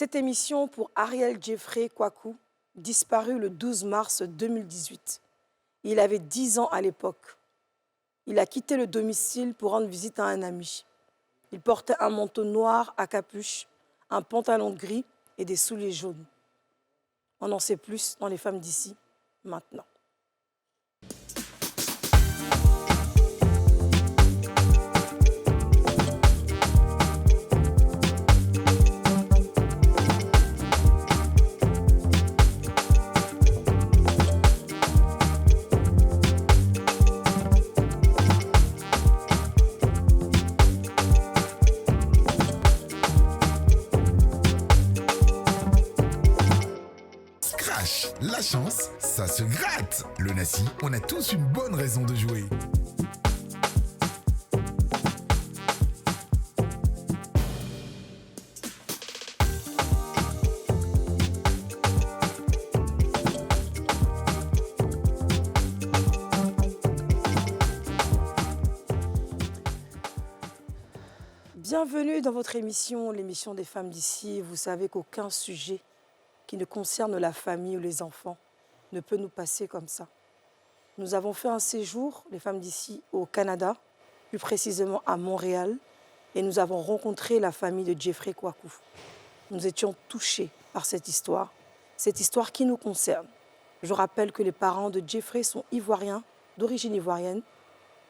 Cette émission pour Ariel Jeffrey Kwaku, disparu le 12 mars 2018. Il avait 10 ans à l'époque. Il a quitté le domicile pour rendre visite à un ami. Il portait un manteau noir à capuche, un pantalon gris et des souliers jaunes. On en sait plus dans Les Femmes d'ici, maintenant. La chance, ça se gratte. Le Nassi, on a tous une bonne raison de jouer. Bienvenue dans votre émission, l'émission des femmes d'ici. Vous savez qu'aucun sujet qui ne concerne la famille ou les enfants ne peut nous passer comme ça. Nous avons fait un séjour, les femmes d'ici, au Canada, plus précisément à Montréal, et nous avons rencontré la famille de Jeffrey Kwaku. Nous étions touchés par cette histoire qui nous concerne. Je rappelle que les parents de Jeffrey sont ivoiriens, d'origine ivoirienne,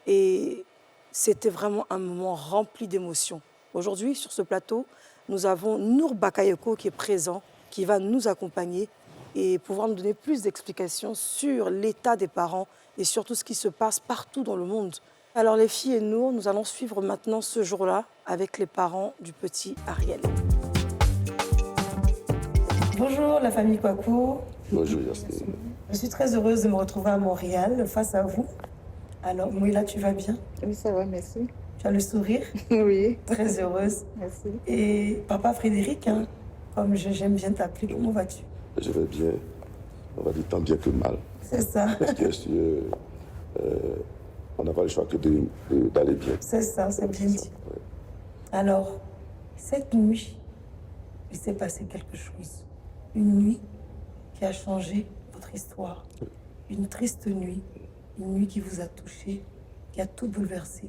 et c'était vraiment un moment rempli d'émotions. Aujourd'hui, sur ce plateau, nous avons Nour Bakayoko qui est présent, qui va nous accompagner et pouvoir nous donner plus d'explications sur l'état des parents et sur tout ce qui se passe partout dans le monde. Alors les filles et nous allons suivre maintenant ce jour-là avec les parents du petit Ariel. Bonjour la famille Kwaku. Bonjour Yasmine. Je suis très heureuse de me retrouver à Montréal face à vous. Alors Mouila, tu vas bien? Oui, ça va, merci. Tu as le sourire? Oui. Très heureuse. Merci. Et papa Frédéric, comme j'aime bien t'appeler, comment vas-tu? Je vais bien, on va dire tant bien que mal. C'est ça. Parce que on n'a pas le choix que d'aller bien. C'est ça, c'est bien dit. Ouais. Alors, cette nuit, il s'est passé quelque chose. Une nuit qui a changé votre histoire. Une triste nuit, une nuit qui vous a touché, qui a tout bouleversé.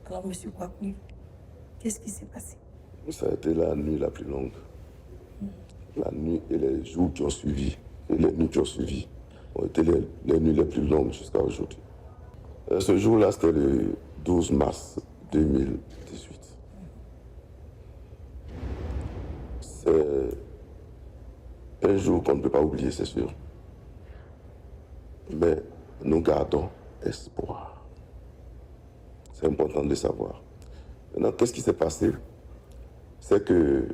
Alors, monsieur Kwaku, qu'est-ce qui s'est passé? Ça a été la nuit la plus longue. La nuit et les jours qui ont suivi, et les nuits qui ont suivi, ont été les nuits les plus longues jusqu'à aujourd'hui. Ce jour-là, c'était le 12 mars 2018. C'est un jour qu'on ne peut pas oublier, c'est sûr. Mais nous gardons espoir. C'est important de le savoir. Maintenant, qu'est-ce qui s'est passé? C'est que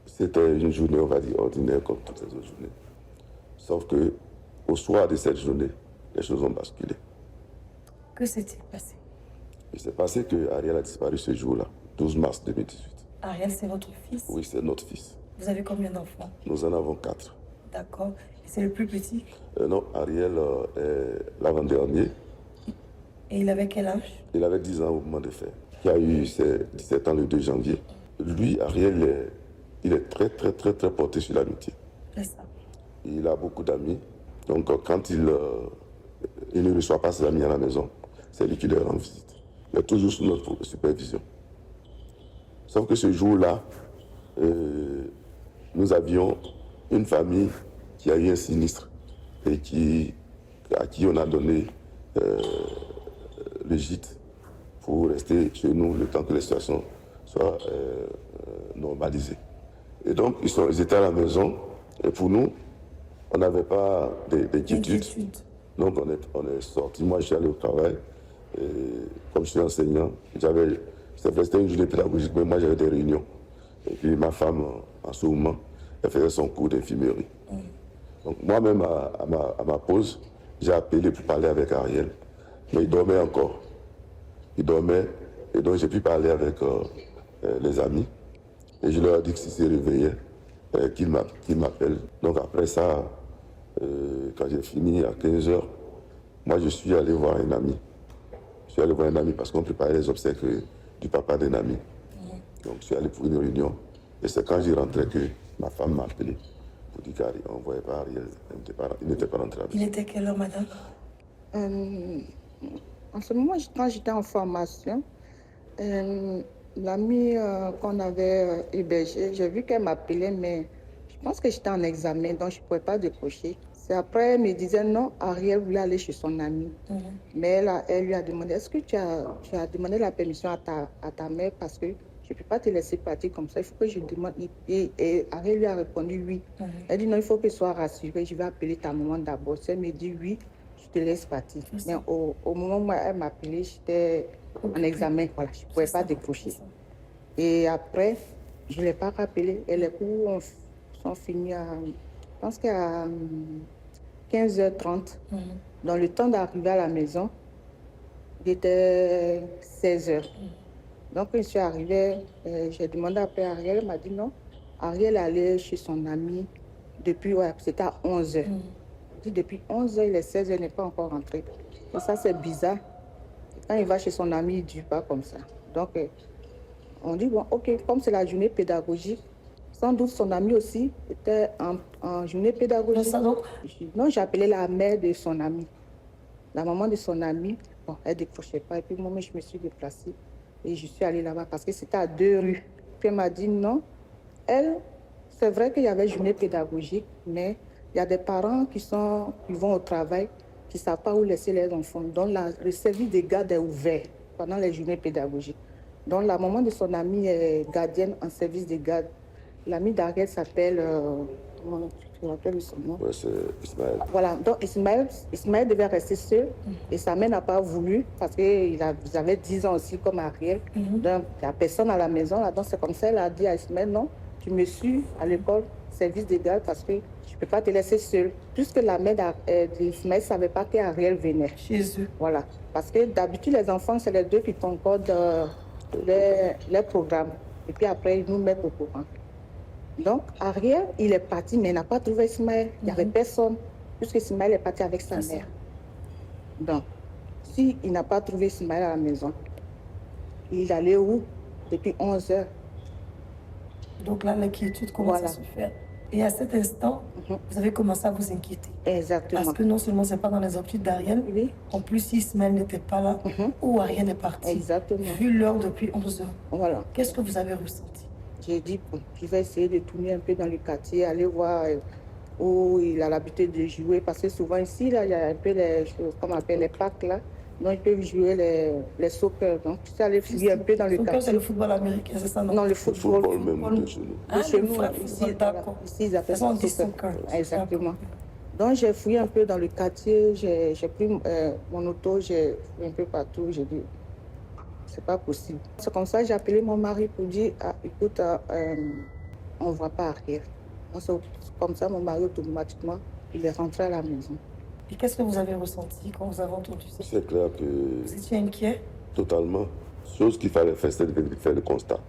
c'était une journée, on va dire, ordinaire comme toutes les autres journées. Sauf que au soir de cette journée, les choses ont basculé. Que s'est-il passé? Il s'est passé que Ariel a disparu ce jour-là, 12 mars 2018. Ariel, c'est votre fils? Oui, c'est notre fils. Vous avez combien d'enfants? Nous en avons 4. D'accord. Et c'est le plus petit? Non, Ariel est l'avant-dernier. Et il avait quel âge? Il avait 10 ans au moment des faits. Il a eu ses 17 ans le 2 janvier. Lui, Ariel, il est très, très, très, très porté sur l'amitié. C'est ça. Il a beaucoup d'amis. Donc, quand il ne reçoit pas ses amis à la maison, c'est lui qui leur rend visite. Mais toujours sous notre supervision. Sauf que ce jour-là, nous avions une famille qui a eu un sinistre et à qui on a donné le gîte pour rester chez nous le temps que la situation soit normalisée. Et donc, ils étaient à la maison et pour nous, on n'avait pas d'inquiétude. Donc, on est sortis. Moi, je suis allé au travail. Et comme je suis enseignant, c'était une journée pédagogique, mais moi, j'avais des réunions. Et puis, ma femme, en ce moment, elle faisait son cours d'infirmerie. Donc, moi-même, à ma pause, j'ai appelé pour parler avec Ariel. Mais il dormait encore. Il dormait. Et donc, j'ai pu parler avec les amis. Et je leur ai dit que s'il s'est réveillé, qu'il m'appelle. Donc, après ça, quand j'ai fini à 15h, moi, je suis allé voir un ami. Je suis allé voir un ami parce qu'on préparait les obsèques du papa d'un ami. Donc, je suis allé pour une réunion. Et c'est quand j'y rentrais que ma femme m'a appelé pour dire qu'on ne voyait pas Ariel. Il n'était pas rentré à la Il maison. était quelle heure, madame? En ce moment, quand j'étais en formation, l'amie qu'on avait hébergée, j'ai vu qu'elle m'appelait, mais je pense que j'étais en examen, donc je ne pouvais pas décrocher. C'est après, elle me disait non, Ariel voulait aller chez son amie. Mais elle lui a demandé, est-ce que tu as demandé la permission à ta mère parce que je ne peux pas te laisser partir comme ça, il faut que je demande. Et Ariel lui a répondu oui. Elle dit non, il faut que tu sois rassurée, je vais appeler ta maman d'abord. Si elle me dit oui, je te laisse partir. Mais au moment où elle m'a appelé, j'étais en examen, voilà, je ne pouvais pas décrocher. Et après, je ne l'ai pas rappelé. Et les cours sont finis je pense qu'à 15h30. Dans le temps d'arriver à la maison, il était 16h. Donc, quand je suis arrivée, j'ai demandé à Père Ariel, elle m'a dit non. Ariel allait chez son ami depuis, c'était à 11h. Il dit depuis 11h, il est 16h, il n'est pas encore rentré. Et ça, c'est bizarre. Quand il va chez son ami, il ne dit pas comme ça. Donc, on dit, bon, ok, comme c'est la journée pédagogique, sans doute son ami aussi était en journée pédagogique. Non, j'ai appelé la mère de son ami. La maman de son ami, bon, elle ne décrochait pas. Et puis moi, je me suis déplacée et je suis allée là-bas parce que c'était à 2 rues. Puis elle m'a dit non. Elle, c'est vrai qu'il y avait journée pédagogique, mais il y a des parents qui vont au travail, qui ne savent pas où laisser les enfants. Donc le service de garde est ouvert pendant les journées pédagogiques. Donc la maman de son amie est gardienne en service de garde. L'ami d'Ariel s'appelle... tu te rappelles son nom? Ouais, c'est Ismaël. Voilà, donc Ismaël devait rester seul et sa mère n'a pas voulu parce qu'ils avaient 10 ans aussi comme Ariel. Donc il n'y a personne à la maison. Là, donc c'est comme ça, elle a dit à Ismaël, non, tu me suis à l'école, service de garde parce que je ne peux pas te laisser seul. Puisque la mère d'Ismaël ne savait pas qu'Ariel venait. Chez eux. Voilà, parce que d'habitude les enfants, c'est les deux qui concordent les programmes. Et puis après, ils nous mettent au courant. Donc, Ariel, il est parti, mais il n'a pas trouvé Ismaël. Il n'y avait personne, puisque Ismaël est parti avec sa mère. Donc, s'il n'a pas trouvé Ismaël à la maison, il allait où? Depuis 11h. Donc là, l'inquiétude commence à se faire. Et à cet instant, vous avez commencé à vous inquiéter. Exactement. Parce que non seulement ce n'est pas dans les habitudes d'Ariel, en plus, si Ismaël n'était pas là, où Ariel est parti. Exactement. Vu l'heure depuis 11h. Voilà. Qu'est-ce que vous avez ressenti? J'ai dit, bon, je vais essayer de tourner un peu dans le quartier, aller voir où il a l'habitude de jouer. Parce que souvent ici, là, il y a un peu les choses, comme on appelle les parcs, là. Donc, ils peuvent jouer les soccer. Donc, je suis allée fouiller un peu dans le quartier. Soccer, c'est le football américain, c'est ça, non? Non, le football. Le football même de chez nous. Ah, chez le nous, football, d'accord. Ici, ils appellent ça soccer. Exactement. Donc, j'ai fouillé un peu dans le quartier, j'ai pris mon auto, j'ai fouillé un peu partout, j'ai dit, c'est pas possible. C'est comme ça que j'ai appelé mon mari pour dire, ah, écoute, on ne voit pas Ariel. Comme ça, mon mari, automatiquement, il est rentré à la maison. Et qu'est-ce que vous avez ressenti quand vous avez entendu ça? C'est clair que... Vous étiez inquiet? Totalement. Chose qu'il fallait faire, c'était de faire le constat.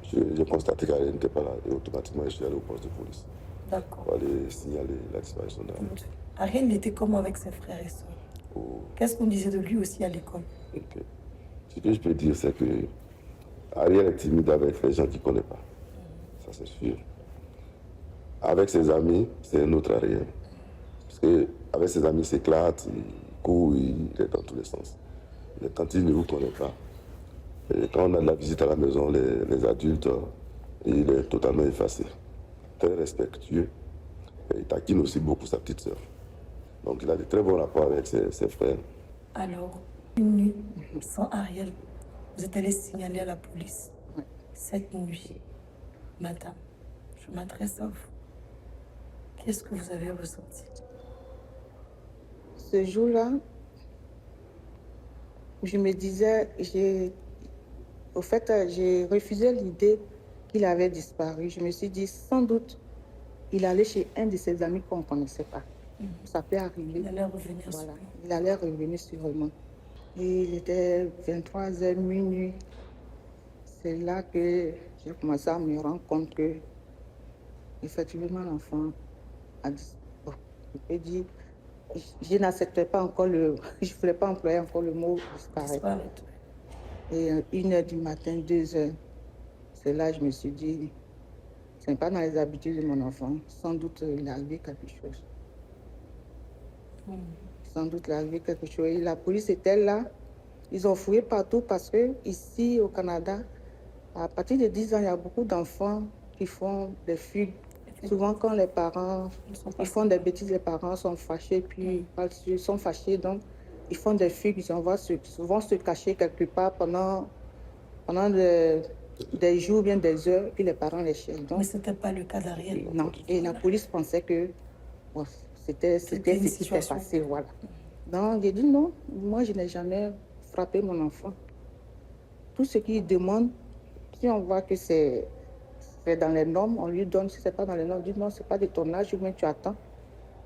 J'ai constaté qu'Ariel n'était pas là et automatiquement, je suis allé au poste de police. D'accord. Pour aller signaler la disparition d'Ariel. Ariel, il était comment avec ses frères et sœurs? Qu'est-ce qu'on disait de lui aussi à l'école? Okay. Ce que je peux dire, c'est que Ariel est timide avec les gens qu'il ne connaît pas. Ça, c'est sûr. Avec ses amis, c'est un autre Ariel. Parce qu'avec ses amis, il s'éclate, il court, il est dans tous les sens. Mais quand il ne vous connaît pas, et quand on a de la visite à la maison, les adultes, il est totalement effacé. Très respectueux. Et il taquine aussi beaucoup sa petite sœur. Donc il a de très bons rapports avec ses frères. Alors, une nuit sans Ariel, vous êtes allé signaler à la police. Cette nuit, madame, je m'adresse à vous. Qu'est-ce que vous avez ressenti? Ce jour-là, je me disais, j'ai refusé l'idée qu'il avait disparu. Je me suis dit, sans doute, il allait chez un de ses amis qu'on ne connaissait pas. Ça peut arriver. Il allait revenir voilà. Il allait revenir sûrement. Et il était 23h, minuit. C'est là que j'ai commencé à me rendre compte que, effectivement, l'enfant a disparu. Bon, je peux dire, je n'acceptais pas encore je ne voulais pas employer encore le mot disparaître. Et 1h du matin, 2h, c'est là que je me suis dit, Ce n'est pas dans les habitudes de mon enfant. Sans doute, il est arrivé quelque chose. Sans doute, il est arrivé quelque chose. Et la police était là. Ils ont fouillé partout parce que ici, au Canada, à partir de 10 ans, il y a beaucoup d'enfants qui font des fugues. Souvent, quand les parents ils font des bêtises, les parents sont fâchés, puis ils sont fâchés, donc ils font des fugues, ils vont souvent se cacher quelque part pendant des jours, bien des heures, puis les parents les cherchent. Donc, Mais ce n'était pas le cas d'Ariel. non, et la police pensait que bon, c'était ce qui s'était passé, voilà. Donc, j'ai dit non, moi je n'ai jamais frappé mon enfant. Tout ce qu'il demande, si on voit que c'est dans les normes, on lui donne. Si ce n'est pas dans les normes, on dit non, ce n'est pas de ton âge, ou bien tu attends.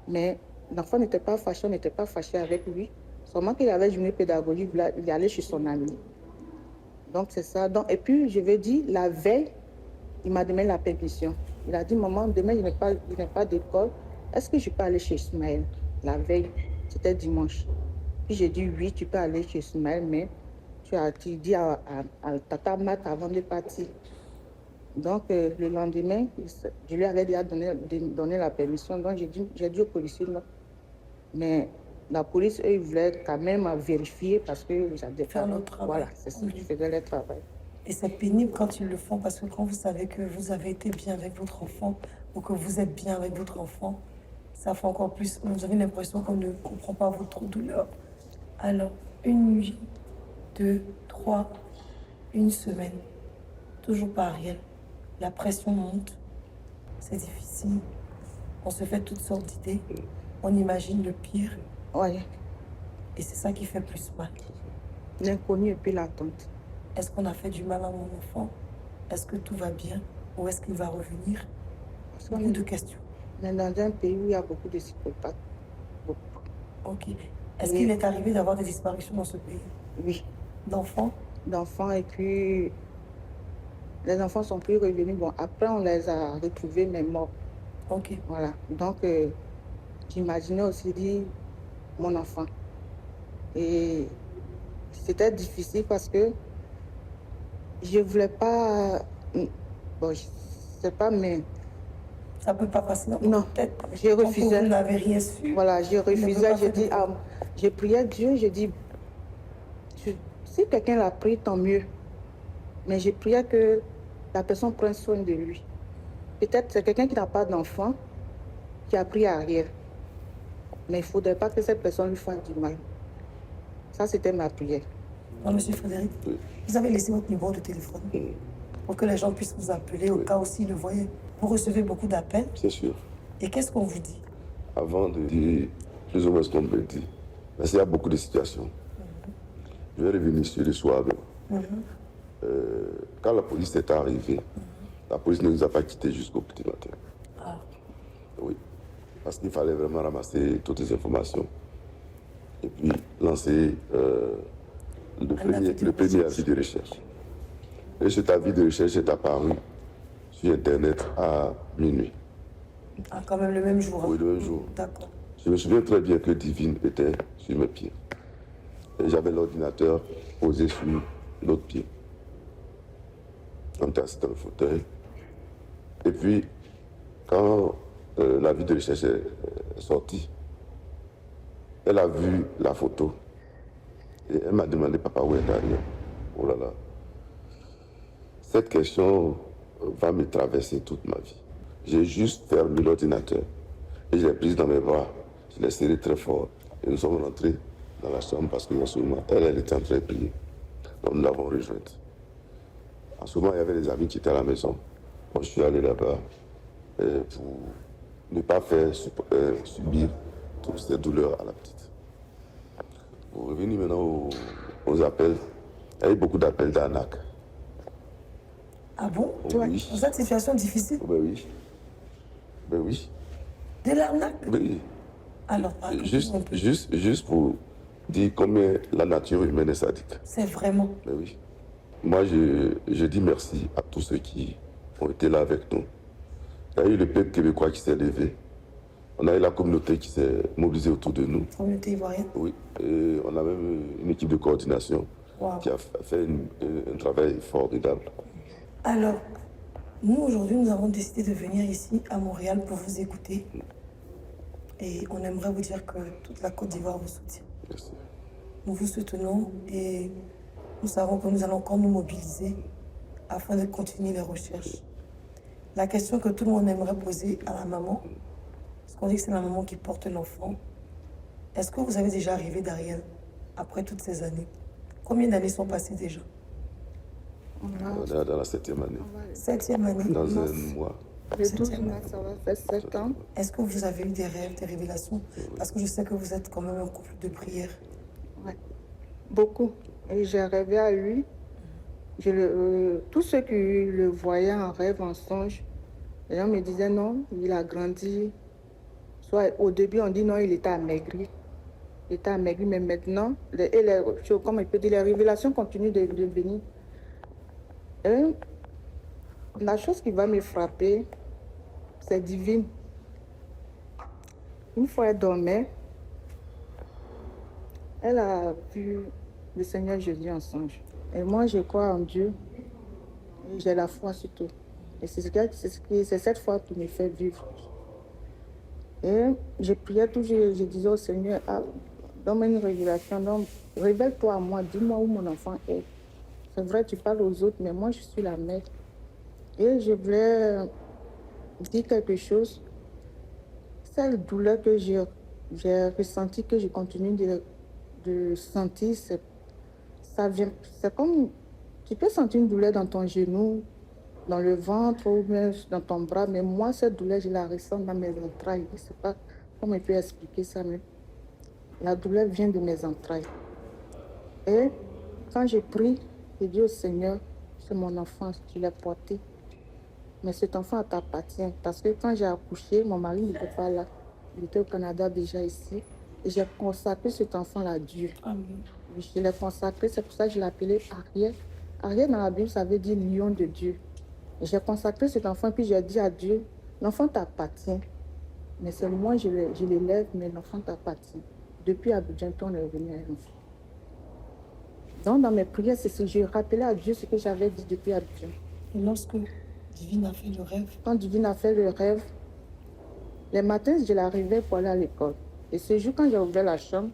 Mais l'enfant n'était pas fâché, on n'était pas fâché avec lui. Seulement qu'il avait une journée pédagogique, il est allé chez son ami. Donc c'est ça. Donc, et puis je vais dire, la veille, il m'a donné la permission. Il a dit, maman, demain je n'ai pas d'école. Est-ce que je peux aller chez Ismaël? La veille, c'était dimanche. Puis j'ai dit, oui, tu peux aller chez Ismaël, mais tu dis à Tata Mat avant de partir. Donc, le lendemain, je lui avais déjà donné la permission. Donc, j'ai dit au policier, non. Mais la police, eux, ils voulaient quand même vérifier parce que j'avais faire leur travail. Voilà, c'est ça, je faisais le travail. Et c'est pénible quand ils le font parce que quand vous savez que vous avez été bien avec votre enfant ou que vous êtes bien avec votre enfant, ça fait encore plus. Vous avez l'impression qu'on ne comprend pas votre douleur. Alors, une nuit, 2, 3, une semaine, toujours pas Ariel. La pression monte, c'est difficile. On se fait toutes sortes d'idées. On imagine le pire. Oui. Et c'est ça qui fait plus mal. L'inconnu et puis l'attente. Est-ce qu'on a fait du mal à mon enfant? Est-ce que tout va bien? Ou est-ce qu'il va revenir? Beaucoup de questions. On est dans un pays où il y a beaucoup de psychopathes. Beaucoup. Ok. Est-ce qu'il est arrivé d'avoir des disparitions dans ce pays? Oui. D'enfants? D'enfants, et puis les enfants sont plus revenus. Bon, après, on les a retrouvés, mais morts. Ok. Voilà. Donc, j'imaginais aussi dire mon enfant. Et c'était difficile parce que je ne voulais pas. Bon, je ne sais pas, mais. Ça ne peut pas passer dans non, votre tête. j'ai refusé. Vous n'avez rien su. Voilà, j'ai refusé. J'ai prié Dieu, j'ai dit, si quelqu'un l'a pris, tant mieux. Mais j'ai prié que la personne prenne soin de lui. Peut-être c'est quelqu'un qui n'a pas d'enfant, qui a pris Ariel. Mais il ne faudrait pas que cette personne lui fasse du mal. Ça, c'était ma prière. Non, monsieur Frédéric, vous avez laissé votre numéro de téléphone pour que les gens puissent vous appeler au cas où s'ils le voyaient. Vous recevez beaucoup d'appels. C'est sûr. Et qu'est-ce qu'on vous dit? Avant de dire plus ou moins ce qu'on me dit, parce qu'il y a beaucoup de situations. Je vais revenir sur le soir. Quand la police est arrivée, la police ne nous a pas quittés jusqu'au petit matin. Ah. Oui. Parce qu'il fallait vraiment ramasser toutes les informations et puis lancer le premier avis de recherche. Et cet avis de recherche est apparu sur Internet à minuit. Ah, quand même le même jour. Oui, le même jour. D'accord. Je me souviens très bien que Divine était sur mes pieds. Et j'avais l'ordinateur posé sur l'autre pied. On était assis dans le fauteuil. Et puis, quand l'avis de recherche est sorti, elle a vu la photo. Et elle m'a demandé, papa, où est Ariel? Oh là là. Cette question va me traverser toute ma vie. J'ai juste fermé l'ordinateur et je l'ai prise dans mes bras. Je l'ai serré très fort. Et nous sommes rentrés dans la chambre parce que, en ce moment, elle était en train de prier. Donc nous l'avons rejointe. En ce moment, il y avait des amis qui étaient à la maison. Moi, je suis allé là-bas pour ne pas faire subir toutes ces douleurs à la petite. Pour revenir maintenant aux appels, il y a eu beaucoup d'appels d'arnaque. Ah bon? Oui. Dans cette situation difficile? Ben oui. Ben oui. De l'arnaque? Oui. Alors, juste pour dire combien la nature humaine est sadique. C'est vraiment? Ben oui. Moi, je dis merci à tous ceux qui ont été là avec nous. Il y a eu le peuple québécois qui s'est levé. On a eu la communauté qui s'est mobilisée autour de nous. Communauté ivoirienne? Oui. Et on a même une équipe de coordination qui a fait un travail formidable. Alors, Nous, aujourd'hui, nous avons décidé de venir ici à Montréal pour vous écouter. Et on aimerait vous dire que toute la Côte d'Ivoire vous soutient. Merci. Nous vous soutenons et nous savons que nous allons encore nous mobiliser afin de continuer les recherches. La question que tout le monde aimerait poser à la maman, parce qu'on dit que c'est la maman qui porte l'enfant, est-ce que vous avez déjà arrivé d'Ariel après toutes ces années? Combien d'années sont passées déjà? On est dans la 7e année. 7e année. Dans un mois. Le 12 mars, ça va faire 7 ans. Est-ce que vous avez eu des rêves, des révélations? Parce que je sais que vous êtes quand même un couple de prière. Ouais. Beaucoup. Et j'ai rêvé à lui. Tous ceux qui le voyaient en rêve, en songe, les gens me disaient non, il a grandi. Soit au début, on dit non, il était amaigri. Il était amaigri, mais maintenant, comme il peut dire, les révélations continuent de venir. Et la chose qui va me frapper, c'est divine. Une fois, elle dormait, elle a vu le Seigneur Jésus en songe. Et moi, je crois en Dieu. Et j'ai la foi surtout. Et c'est cette foi qui me fait vivre. Et je priais toujours, je disais au Seigneur, donne-moi une révélation, révèle-toi à moi, dis-moi où mon enfant est. C'est vrai, tu parles aux autres, mais moi, je suis la mère. Et je voulais dire quelque chose. Cette douleur que j'ai ressentie, que je continue de sentir, ça vient, c'est comme, tu peux sentir une douleur dans ton genou, dans le ventre ou même dans ton bras, mais moi, cette douleur, je la ressens dans mes entrailles. Je ne sais pas comment je peux expliquer ça, mais la douleur vient de mes entrailles. Et quand je prie, je dis au Seigneur, c'est mon enfant, tu l'as porté. Mais cet enfant t'appartient. Parce que quand j'ai accouché, mon mari n'était pas là. Il était au Canada déjà ici. Et j'ai consacré cet enfant-là à Dieu. Amen. Je l'ai consacré, c'est pour ça que je l'ai appelé Ariel. Ariel dans la Bible, ça veut dire lion de Dieu. Et j'ai consacré cet enfant, puis j'ai dit à Dieu, l'enfant t'appartient. Mais c'est moi, je l'élève, mais l'enfant t'appartient. Depuis Abidjan, on est revenu à l'enfant. Donc, dans mes prières, c'est ce que j'ai rappelé à Dieu ce que j'avais dit depuis Abidjan. Et lorsque Divine a fait le rêve, Quand Divine a fait le rêve, les matins, je l'arrivais pour aller à l'école. Et ce jour, quand j'ai ouvert la chambre,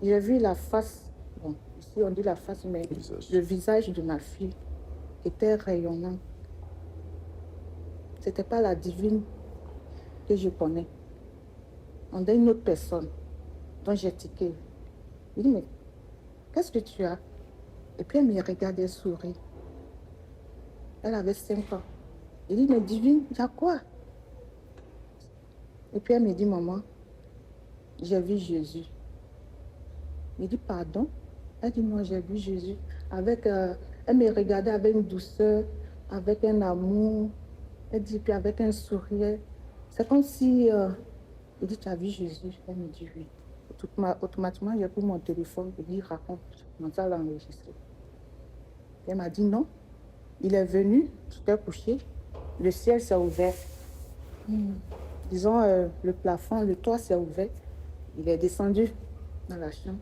j'ai vu la face, bon, ici on dit la face, mais le visage de ma fille était rayonnant. Ce n'était pas la Divine que je connais. On est une autre personne dont j'ai tiqué. Il dit, mais qu'est-ce que tu as? Et puis elle me regardait sourire. Elle avait 5 ans. Il dit, mais Divine, il y a quoi? Et puis elle me dit, maman, j'ai vu Jésus. Il dit, pardon? Elle dit, moi, j'ai vu Jésus. Elle me regardait avec une douceur, avec un amour. Elle dit, puis avec un sourire. C'est comme si... il dit, tu as vu Jésus? Elle me dit, oui. Automatiquement, j'ai pris mon téléphone et dit, raconte. Je commence à l'enregistrer. Elle m'a dit, non. Il est venu, j'étais couché. Le ciel s'est ouvert. Disons, le plafond, le toit s'est ouvert. Il est descendu dans la chambre.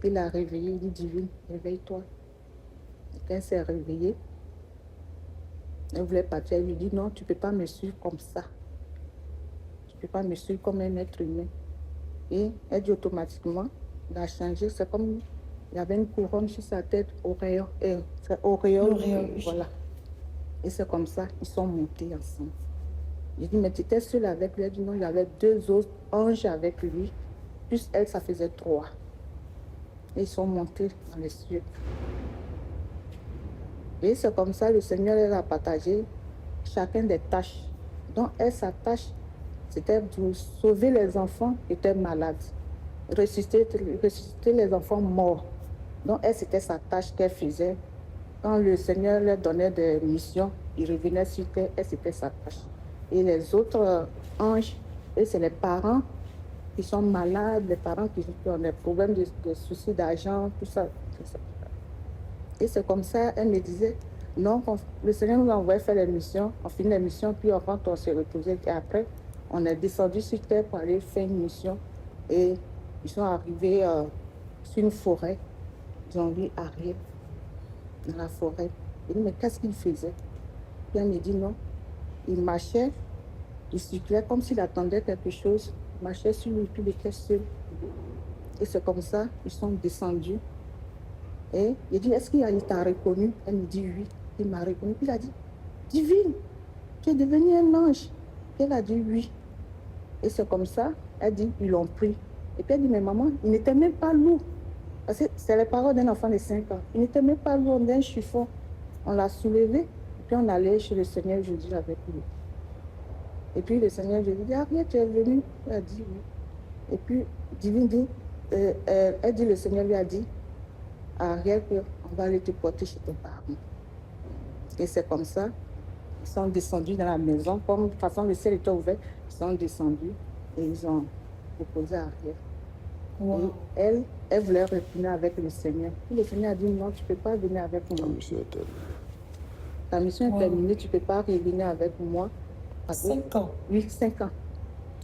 Il a réveillé, il dit, Divine, réveille-toi. Et quand elle s'est réveillée, elle voulait partir. Elle lui dit, non, tu ne peux pas me suivre comme ça. Tu ne peux pas me suivre comme un être humain. Et elle dit automatiquement, il a changé. C'est comme, il y avait une couronne sur sa tête, auréole. Voilà. Et c'est comme ça, ils sont montés ensemble. J'ai dit, mais tu étais seule avec lui? Elle dit, non, il y avait 2 autres anges avec lui. Plus elle, ça faisait 3. Et ils sont montés dans les cieux. Et c'est comme ça, le Seigneur elle a partagé chacun des tâches. Donc, elle, sa tâche, c'était de sauver les enfants qui étaient malades. Ressusciter les enfants morts. Donc, elle, c'était sa tâche qu'elle faisait. Quand le Seigneur leur donnait des missions, ils revenaient sur terre, elle, c'était sa tâche. Et les autres anges, et c'est les parents qui sont malades, les parents qui ont des problèmes de soucis d'argent, tout ça. Et c'est comme ça, elle me disait, non, le Seigneur nous a envoyé faire les missions, on finit les missions, puis on rentre, on se reposait. Et après, on est descendu sur terre pour aller faire une mission. Et ils sont arrivés sur une forêt. Ils ont vu Ariel dans la forêt. Il dit, mais qu'est-ce qu'il faisait? Puis elle me dit non. Il marchait, il circulait comme s'il attendait quelque chose. Il marchait sur lui, puis il était seul. Et c'est comme ça, ils sont descendus. Et il dit, est-ce qu'il t'a reconnu? Elle me dit oui. Il m'a reconnu. Puis il a dit, Divine, tu es devenu un ange. Puis elle a dit oui. Et c'est comme ça, elle dit, ils l'ont pris. Et puis elle dit, mais maman, il n'était même pas lourd. Parce que c'est les paroles d'un enfant de 5 ans. Il n'était même pas lourd d'un chiffon. On l'a soulevé, et puis on allait chez le Seigneur Jésus avec lui. Et puis le Seigneur Jésus dit, Ariel, tu es venu? Elle a dit oui. Et puis Divine dit, elle dit, le Seigneur lui a dit, Ariel, on va aller te porter chez tes parents. Et c'est comme ça, ils sont descendus dans la maison, comme de toute façon le ciel était ouvert, ils sont descendus et ils ont proposé à Ariel. Wow. Et elle voulait retourner avec le Seigneur. Puis le Seigneur a dit, non, tu ne peux pas venir avec moi. Ta mission est terminée, tu ne peux pas revenir avec moi. 5 ans. Oui, 5 ans.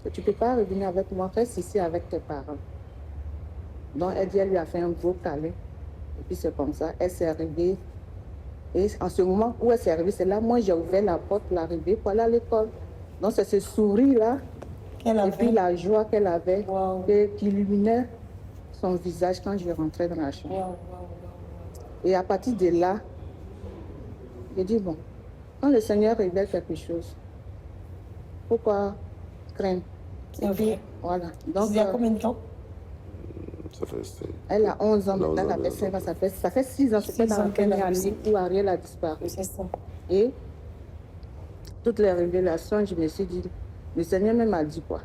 Et tu ne peux pas revenir avec moi, reste ici avec tes parents. Donc elle dit, elle lui a fait un gros câlin. Et puis c'est comme ça, elle s'est arrivée. Et en ce moment où elle s'est arrivée, c'est là, moi j'ai ouvert la porte pour l'arrivée pour aller à l'école. Donc c'est ce sourire-là, et puis la joie qu'elle avait, Wow. qui illuminait son visage quand je rentrais dans la chambre. Wow. Et à partir de là, j'ai dit, bon, quand le Seigneur révèle quelque chose, pourquoi craindre? C'est Et puis, vrai. voilà. Donc, Il y a combien de temps? Ça fait elle a 11 ans, Elle a maintenant 11 elle ans, avait 5 ans, ça fait 6 ans, c'était 6 dans la ans qu'elle première a année où Ariel a disparu. C'est ça. Et toutes les révélations, je me suis dit, le Seigneur même a dit quoi?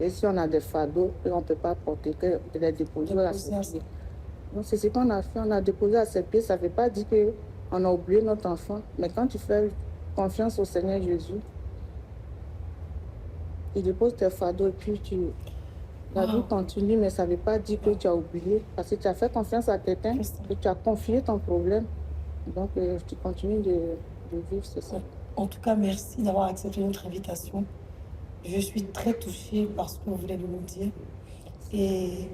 Et si on a des fardeaux qu'on ne peut pas porter, que de les déposer à ses pieds. Donc c'est ce qu'on a fait, on a déposé à ses pieds. Ça ne veut pas dire qu'on a oublié notre enfant. Mais quand tu fais confiance au Seigneur Jésus, tu déposes tes fardeaux et puis la vie continue, mais ça ne veut pas dire que tu as oublié. Parce que tu as fait confiance à quelqu'un, que tu as confié ton problème. Donc tu continues de vivre, c'est ça. En tout cas, merci d'avoir accepté notre invitation. Je suis très touchée par ce que vous venez de nous dire. Et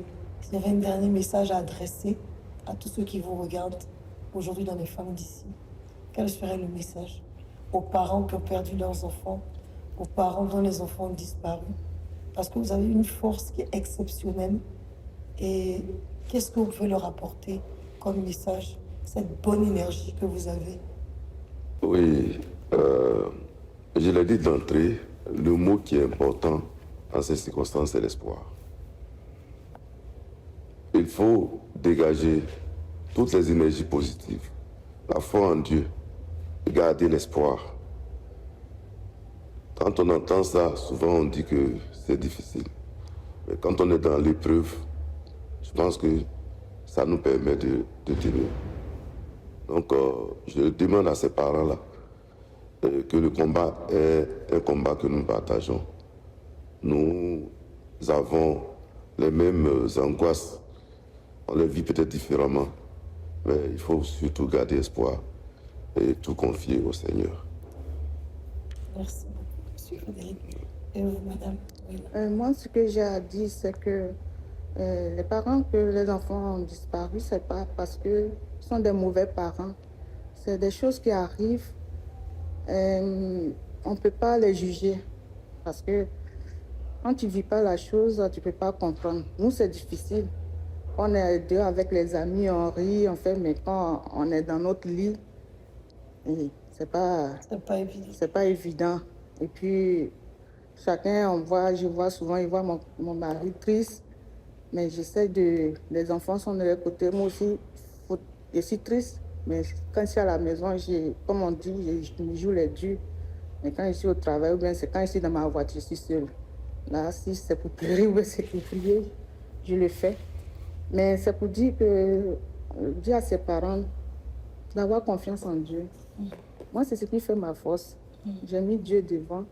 j'avais un dernier message à adresser à tous ceux qui vous regardent aujourd'hui dans les femmes d'ici. Quel serait le message aux parents qui ont perdu leurs enfants, aux parents dont les enfants ont disparu? Parce que vous avez une force qui est exceptionnelle. Et qu'est-ce que vous pouvez leur apporter comme message, cette bonne énergie que vous avez? Oui, je l'ai dit d'entrée, le mot qui est important en ces circonstances, c'est l'espoir. Il faut dégager toutes les énergies positives, la foi en Dieu, garder l'espoir. Quand on entend ça, souvent on dit que c'est difficile. Mais quand on est dans l'épreuve, je pense que ça nous permet de tenir. Donc, je demande à ces parents-là que le combat est un combat que nous partageons. Nous avons les mêmes angoisses. On les vit peut-être différemment, mais il faut surtout garder espoir et tout confier au Seigneur. Merci beaucoup, M. Frédéric. Et vous, madame? Oui. Moi, ce que j'ai à dire, c'est que les parents que les enfants ont disparu, c'est pas parce qu'ils sont des mauvais parents. C'est des choses qui arrivent. On ne peut pas les juger parce que quand tu ne vis pas la chose, tu ne peux pas comprendre. Nous, c'est difficile. On est deux avec les amis, on rit, on fait, mais quand on est dans notre lit, c'est pas évident. C'est pas évident. Et puis, chacun, je vois souvent, il voit mon mari triste, mais j'essaie les enfants sont de leur côté. Moi aussi, je suis triste, mais quand je suis à la maison, comme on dit, je me joue les durs. Mais quand je suis au travail, ou bien c'est quand je suis dans ma voiture, je suis seule. Là, si c'est pour pleurer ou bien c'est pour prier, je le fais. Mais c'est pour dire à ses parents d'avoir confiance en Dieu. Moi, c'est ce qui fait ma force. J'ai mis Dieu devant.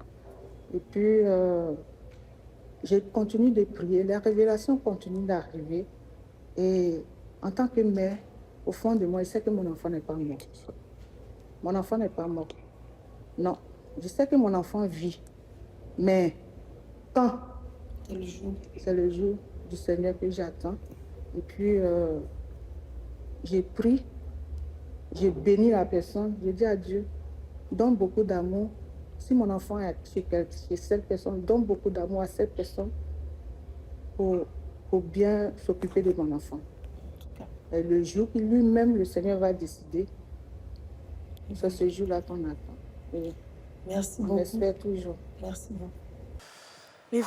Et puis, je continue de prier. Les révélations continuent d'arriver. Et en tant que mère, au fond de moi, je sais que mon enfant n'est pas mort. Mon enfant n'est pas mort. Non, je sais que mon enfant vit. Mais quand? C'est le jour du Seigneur que j'attends. Et puis, j'ai prié, j'ai béni la personne, j'ai dit à Dieu, donne beaucoup d'amour. Si mon enfant est chez cette personne, donne beaucoup d'amour à cette personne pour bien s'occuper de mon enfant. Et le jour où lui-même, le Seigneur va décider, c'est ce jour-là qu'on attend. Et Merci on beaucoup. espère toujours. Merci beaucoup. Et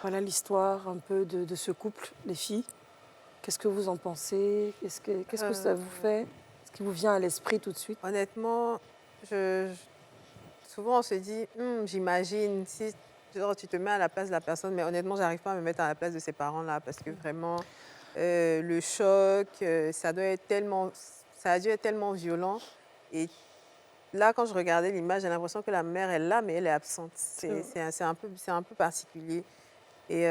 voilà l'histoire un peu de ce couple, les filles. Qu'est-ce que vous en pensez? Qu'est-ce que ça vous fait? Ce qui vous vient à l'esprit tout de suite? Honnêtement, souvent on se dit, j'imagine, si genre, tu te mets à la place de la personne, mais honnêtement, j'arrive pas à me mettre à la place de ces parents-là parce que vraiment, le choc, ça a dû être tellement violent. Et là, quand je regardais l'image, j'ai l'impression que la mère est là, mais elle est absente. C'est un peu particulier. Et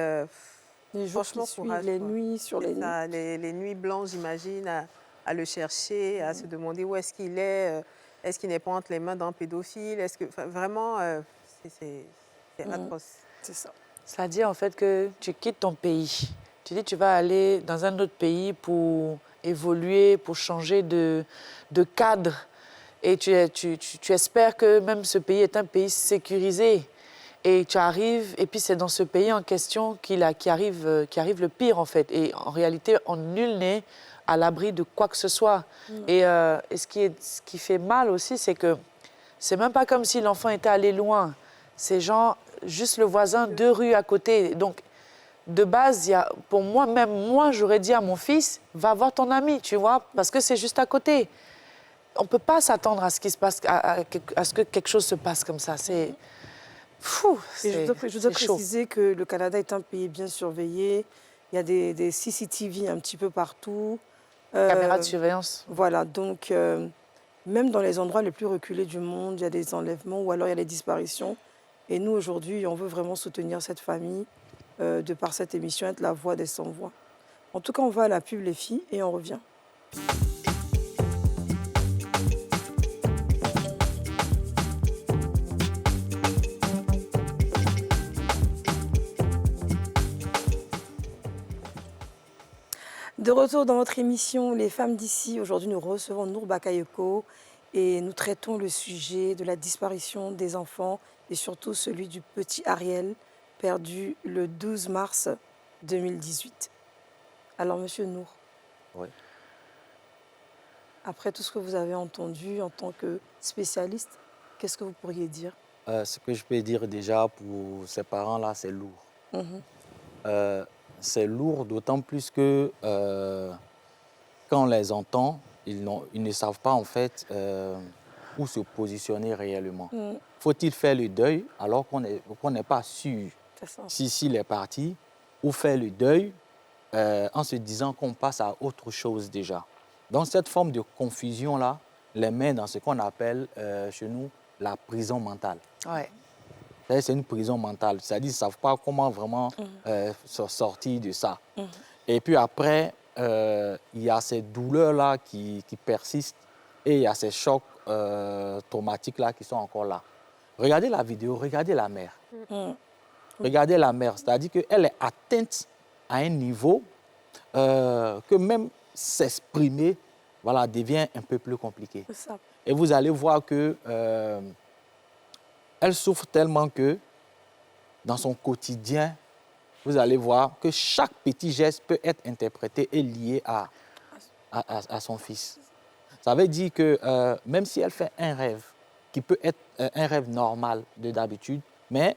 Les jours qui franchement, suivent, courage. les quoi. nuits sur les C'est nuits. ça, les nuits blanches, j'imagine, à le chercher, à se demander où est-ce qu'il est. Est-ce qu'il n'est pas entre les mains d'un pédophile? Enfin, vraiment, c'est atroce. C'est ça. C'est-à-dire en fait que tu quittes ton pays. Tu dis tu vas aller dans un autre pays pour évoluer, pour changer de cadre. Et tu espères que même ce pays est un pays sécurisé. Et tu arrives, et puis c'est dans ce pays en question qui arrive le pire en fait. Et en réalité, nul n'est à l'abri de quoi que ce soit. Et ce qui fait mal aussi, c'est que c'est même pas comme si l'enfant était allé loin. C'est genre juste le voisin 2 rues à côté. Donc, de base, pour moi, même moi, j'aurais dit à mon fils, va voir ton ami, tu vois, parce que c'est juste à côté. On ne peut pas s'attendre à ce qu'il se passe, à ce que quelque chose se passe comme ça. C'est fou. Et je dois préciser que le Canada est un pays bien surveillé. Il y a des CCTV un petit peu partout. Caméra de surveillance. Voilà, donc même dans les endroits les plus reculés du monde, il y a des enlèvements ou alors il y a des disparitions. Et nous, aujourd'hui, on veut vraiment soutenir cette famille de par cette émission, être la voix des sans-voix. En tout cas, on va à la pub, les filles, et on revient. De retour dans votre émission Les femmes d'ici, aujourd'hui nous recevons Nour Bakayoko et nous traitons le sujet de la disparition des enfants et surtout celui du petit Ariel perdu le 12 mars 2018. Alors monsieur Nour, Oui. après tout ce que vous avez entendu en tant que spécialiste, qu'est-ce que vous pourriez dire? Ce que je peux dire déjà pour ces parents-là, c'est lourd. C'est lourd, d'autant plus que quand on les entend, ils ne savent pas en fait où se positionner réellement. Faut-il faire le deuil alors qu'on n'est pas sûr s'il est parti, ou faire le deuil en se disant qu'on passe à autre chose déjà. Donc cette forme de confusion-là les met dans ce qu'on appelle chez nous la prison mentale. Ouais. C'est une prison mentale, c'est-à-dire qu'ils ne savent pas comment vraiment sortir de ça. Et puis après, il y a ces douleurs-là qui persistent et il y a ces chocs traumatiques-là qui sont encore là. Regardez la vidéo, regardez la mère. Regardez la mère, c'est-à-dire qu'elle est atteinte à un niveau que même s'exprimer devient un peu plus compliqué. Et vous allez voir que elle souffre tellement que dans son quotidien, vous allez voir que chaque petit geste peut être interprété et lié à son fils. Ça veut dire que même si elle fait un rêve, qui peut être un rêve normal de d'habitude, mais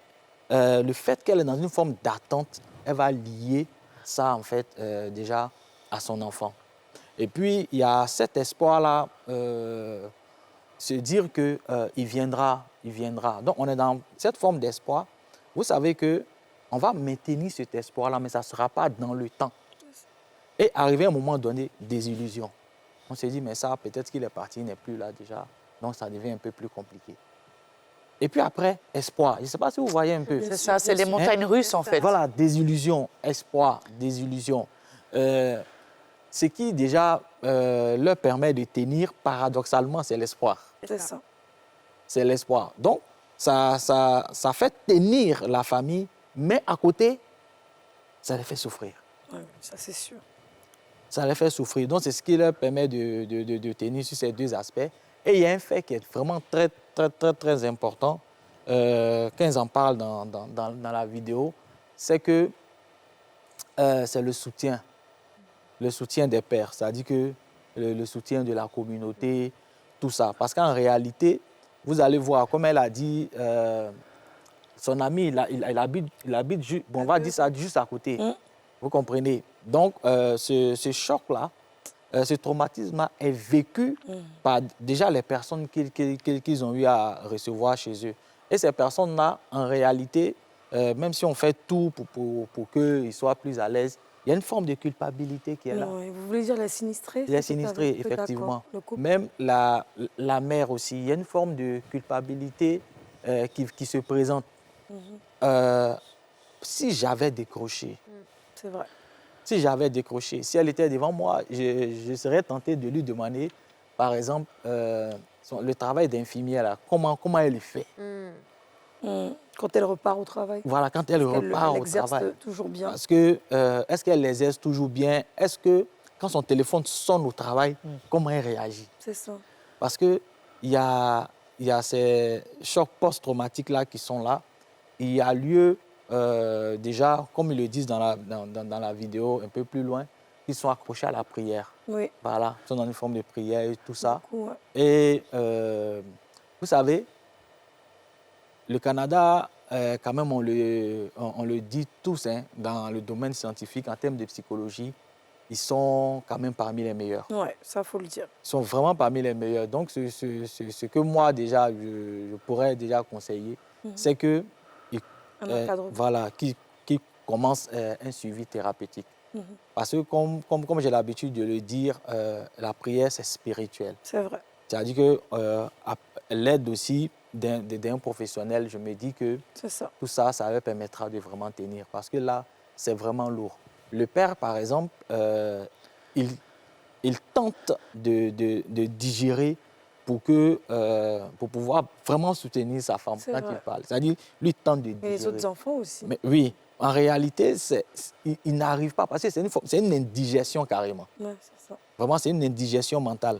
le fait qu'elle est dans une forme d'attente, elle va lier ça en fait déjà à son enfant. Et puis, il y a cet espoir-là, se dire qu'il viendra, il viendra. Donc, on est dans cette forme d'espoir. Vous savez qu'on va maintenir cet espoir-là, mais ça ne sera pas dans le temps. Et arrivé à un moment donné, désillusion. On se dit, mais ça, peut-être qu'il est parti, il n'est plus là déjà. Donc, ça devient un peu plus compliqué. Et puis après, espoir. Je ne sais pas si vous voyez un peu. C'est ça, c'est les montagnes russes, en fait. Voilà, désillusion, espoir, désillusion. Ce qui, déjà, leur permet de tenir, paradoxalement, c'est l'espoir. C'est ça. C'est l'espoir. Donc, ça fait tenir la famille, mais à côté, ça les fait souffrir. Oui, ça c'est sûr. Ça les fait souffrir. Donc, c'est ce qui leur permet de tenir sur ces deux aspects. Et il y a un fait qui est vraiment très important, quand ils en parlent dans la vidéo, c'est que c'est le soutien des pères, c'est-à-dire que le soutien de la communauté, tout ça. Parce qu'en réalité, vous allez voir, comme elle a dit, son ami, il habite on va dire ça juste à côté. Vous comprenez? Donc, ce choc-là, ce traumatisme est vécu par déjà les personnes qu'ils ont eu à recevoir chez eux. Et ces personnes-là, en réalité, même si on fait tout pour qu'ils soient plus à l'aise, il y a une forme de culpabilité qui est là. Oui, vous voulez dire les sinistrés? Les sinistrés, effectivement. Même la mère aussi, il y a une forme de culpabilité qui se présente. Si j'avais décroché, c'est vrai. Si j'avais décroché, si elle était devant moi, je serais tenté de lui demander, par exemple, le travail d'infirmière, là, comment elle le fait. Quand elle repart au travail. Voilà, quand elle repart au travail. Toujours bien. Parce que, est-ce qu'elle l'exerce toujours bien? Est-ce que, quand son téléphone sonne au travail, comment elle réagit? C'est ça. Parce qu'il y a ces chocs post-traumatiques-là qui sont là. Il y a lieu, déjà, comme ils le disent dans la vidéo, un peu plus loin, ils sont accrochés à la prière. Oui. Voilà, ils sont dans une forme de prière et tout ça. Beaucoup, ouais. Et vous savez, le Canada, quand même, on le dit tous, hein, dans le domaine scientifique, en termes de psychologie, ils sont quand même parmi les meilleurs. Oui, ça, il faut le dire. Ils sont vraiment parmi les meilleurs. Donc, ce que moi, déjà, je pourrais déjà conseiller, c'est que voilà, qui commence un suivi thérapeutique. Parce que, comme j'ai l'habitude de le dire, la prière, c'est spirituel. C'est vrai. C'est-à-dire que l'aide aussi d'un professionnel, je me dis que tout ça, ça leur permettra de vraiment tenir. Parce que là, c'est vraiment lourd. Le père, par exemple, il tente de digérer pour pouvoir vraiment soutenir sa femme quand il parle. C'est-à-dire, lui tente de digérer. Et les autres enfants aussi. Mais, oui, en réalité, il n'arrive pas, parce que c'est une indigestion carrément. Ouais, c'est ça. Vraiment, c'est une indigestion mentale.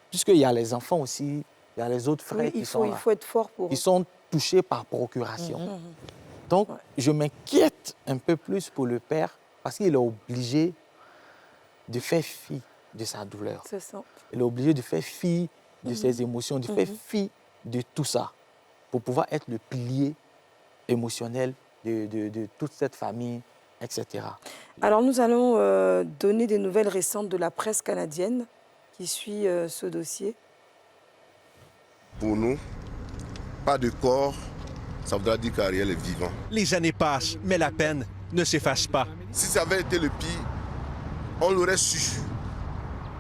Puisqu'il y a les enfants aussi, il y a les autres frères qui sont là. Il faut être fort pour eux. Qui sont touchés par procuration. Donc, je m'inquiète un peu plus pour le père, parce qu'il est obligé de faire fi de sa douleur. C'est ça. Il est obligé de faire fi de ses émotions, de faire fi de tout ça, pour pouvoir être le pilier émotionnel de toute cette famille, etc. Alors, nous allons donner des nouvelles récentes de la presse canadienne qui suit ce dossier. Pour nous, pas de corps, ça voudra dire qu'Ariel est vivant. Les années passent, mais la peine ne s'efface pas. Si ça avait été le pire, on l'aurait su.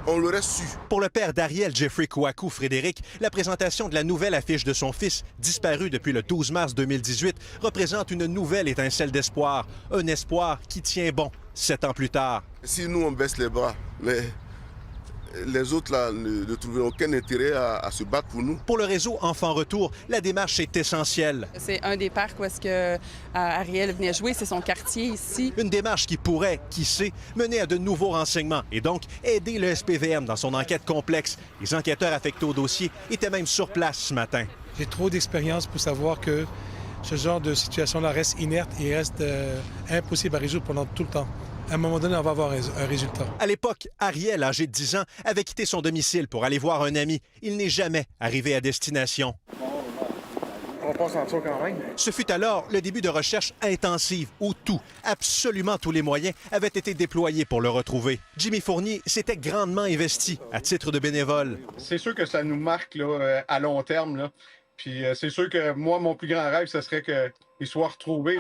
On l'aurait su. Pour le père d'Ariel, Jeffrey Kouakou, Frédéric, la présentation de la nouvelle affiche de son fils, disparu depuis le 12 mars 2018, représente une nouvelle étincelle d'espoir. Un espoir qui tient bon 7 ans plus tard. Si nous, on baisse les bras, les autres là, ne trouveront aucun intérêt à se battre pour nous. Pour le réseau Enfants Retour, la démarche est essentielle. C'est un des parcs où est-ce que Ariel venait jouer, c'est son quartier ici. Une démarche qui pourrait, qui sait, mener à de nouveaux renseignements et donc aider le SPVM dans son enquête complexe. Les enquêteurs affectés au dossier étaient même sur place ce matin. J'ai trop d'expérience pour savoir que ce genre de situation-là reste inerte et reste impossible à résoudre pendant tout le temps. À un moment donné, on va avoir un résultat. À l'époque, Ariel, âgé de 10 ans, avait quitté son domicile pour aller voir un ami. Il n'est jamais arrivé à destination. On passe en dessous quand même. Ce fut alors le début de recherches intensives où tout, absolument tous les moyens, avaient été déployés pour le retrouver. Jimmy Fournier s'était grandement investi à titre de bénévole. C'est sûr que ça nous marque là, à long terme. Là. Puis c'est sûr que moi, mon plus grand rêve, ce serait qu'il soit retrouvé.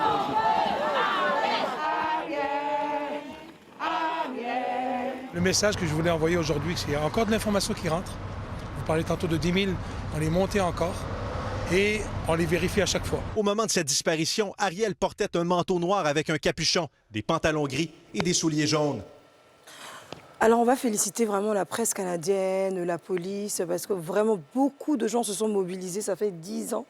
Le message que je voulais envoyer aujourd'hui, c'est qu'il y a encore de l'information qui rentre. Vous parlez tantôt de 10 000, on les montait encore et on les vérifie à chaque fois. Au moment de sa disparition, Ariel portait un manteau noir avec un capuchon, des pantalons gris et des souliers jaunes. Alors, on va féliciter vraiment la presse canadienne, la police, parce que vraiment beaucoup de gens se sont mobilisés. Ça fait 10 ans,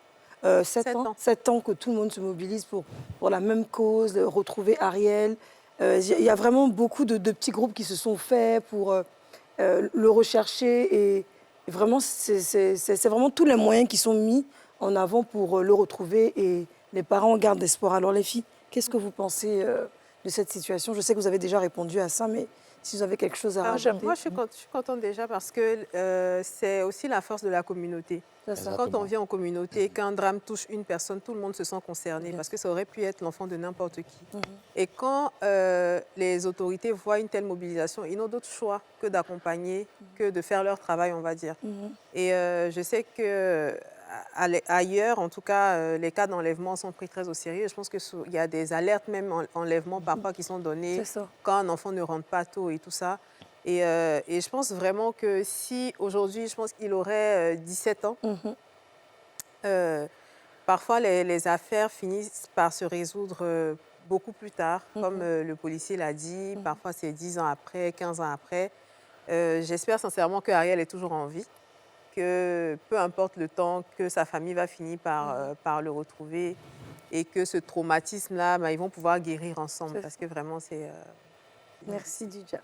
7 ans que tout le monde se mobilise pour la même cause, retrouver Ariel. Il y a vraiment beaucoup de petits groupes qui se sont faits pour le rechercher Et vraiment, c'est vraiment tous les moyens qui sont mis en avant pour le retrouver et les parents gardent espoir. Alors les filles, qu'est-ce que vous pensez de cette situation? Je sais que vous avez déjà répondu à ça, mais si vous avez quelque chose à rajouter. Moi, je suis contente déjà parce que c'est aussi la force de la communauté. Quand on vit en communauté, qu'un drame touche une personne, tout le monde se sent concerné parce que ça aurait pu être l'enfant de n'importe qui. Et quand les autorités voient une telle mobilisation, ils n'ont d'autre choix que d'accompagner, que de faire leur travail, on va dire. Et je sais que ailleurs, en tout cas, les cas d'enlèvement sont pris très au sérieux. Je pense qu'il y a des alertes même enlèvement parfois qui sont données quand un enfant ne rentre pas tôt et tout ça. Et je pense vraiment que si aujourd'hui, je pense qu'il aurait 17 ans, parfois les affaires finissent par se résoudre beaucoup plus tard, comme le policier l'a dit. Parfois, c'est 10 ans après, 15 ans après. J'espère sincèrement qu'Ariel est toujours en vie, que peu importe le temps, que sa famille va finir par le retrouver et que ce traumatisme-là, ils vont pouvoir guérir ensemble parce que vraiment, c'est... Merci, Didia.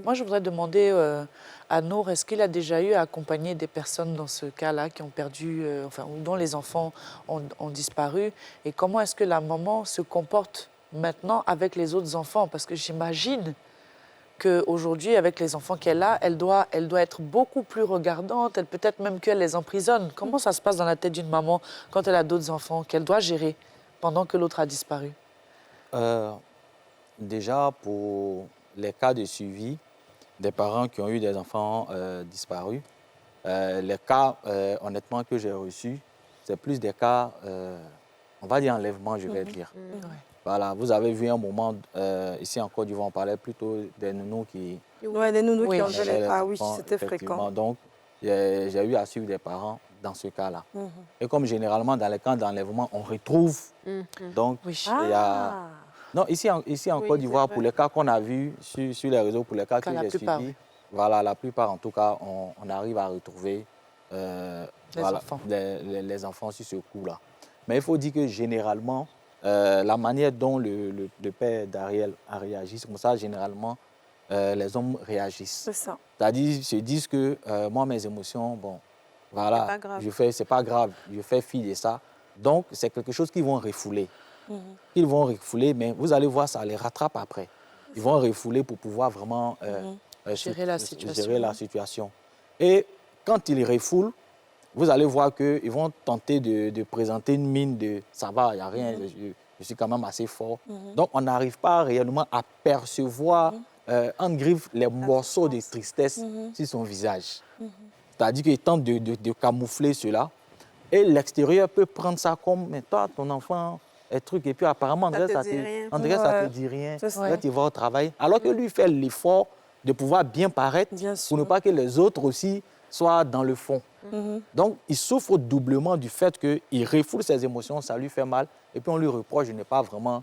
Moi, je voudrais demander à Nour, est-ce qu'il a déjà eu à accompagner des personnes dans ce cas-là qui ont perdu, ou dont les enfants ont disparu? Et comment est-ce que la maman se comporte maintenant avec les autres enfants? Parce que j'imagine qu'aujourd'hui, avec les enfants qu'elle a, elle doit être beaucoup plus regardante, peut-être même qu'elle les emprisonne. Comment ça se passe dans la tête d'une maman quand elle a d'autres enfants qu'elle doit gérer pendant que l'autre a disparu? Déjà, pour les cas de suivi des parents qui ont eu des enfants disparus, les cas, honnêtement, que j'ai reçus, c'est plus des cas, on va dire enlèvement, je vais dire. Voilà, vous avez vu un moment, ici en Côte d'Ivoire, on parlait plutôt des nounous qui... Oui, des nounous qui enlevaient enlevaient. Ah oui, enfants, c'était fréquent. Donc, j'ai eu à suivre des parents dans ce cas-là. Et comme généralement, dans les camps d'enlèvement, on retrouve. Donc, il y a... Non, ici en Côte d'Ivoire, pour les cas qu'on a vus sur les réseaux, pour les cas que j'ai suivis, voilà, la plupart, en tout cas, on arrive à retrouver les enfants sur ce coup-là. Mais il faut dire que généralement, la manière dont le père d'Ariel a réagi, c'est comme ça, généralement, les hommes réagissent. C'est ça. C'est-à-dire, ils se disent que moi, mes émotions, bon, voilà, c'est pas grave, je fais fi de ça. Donc, c'est quelque chose qu'ils vont refouler. Ils vont refouler, mais vous allez voir, ça les rattrape après. Ils vont refouler pour pouvoir vraiment gérer la situation. Et quand ils refoulent, vous allez voir qu'ils vont tenter de présenter une mine de « ça va, il n'y a rien, je suis quand même assez fort ». Donc, on n'arrive pas réellement à percevoir en griffe les morceaux de tristesse sur son visage. C'est-à-dire qu'il tente de camoufler cela. Et l'extérieur peut prendre ça comme « mais toi, ton enfant… » et truc, et puis apparemment, André, ça te dit rien. Là, tu vas au travail. Alors que lui fait l'effort de pouvoir bien paraître pour ne pas que les autres aussi soient dans le fond. Donc, il souffre doublement du fait qu'il refoule ses émotions, ça lui fait mal, et puis on lui reproche de ne pas vraiment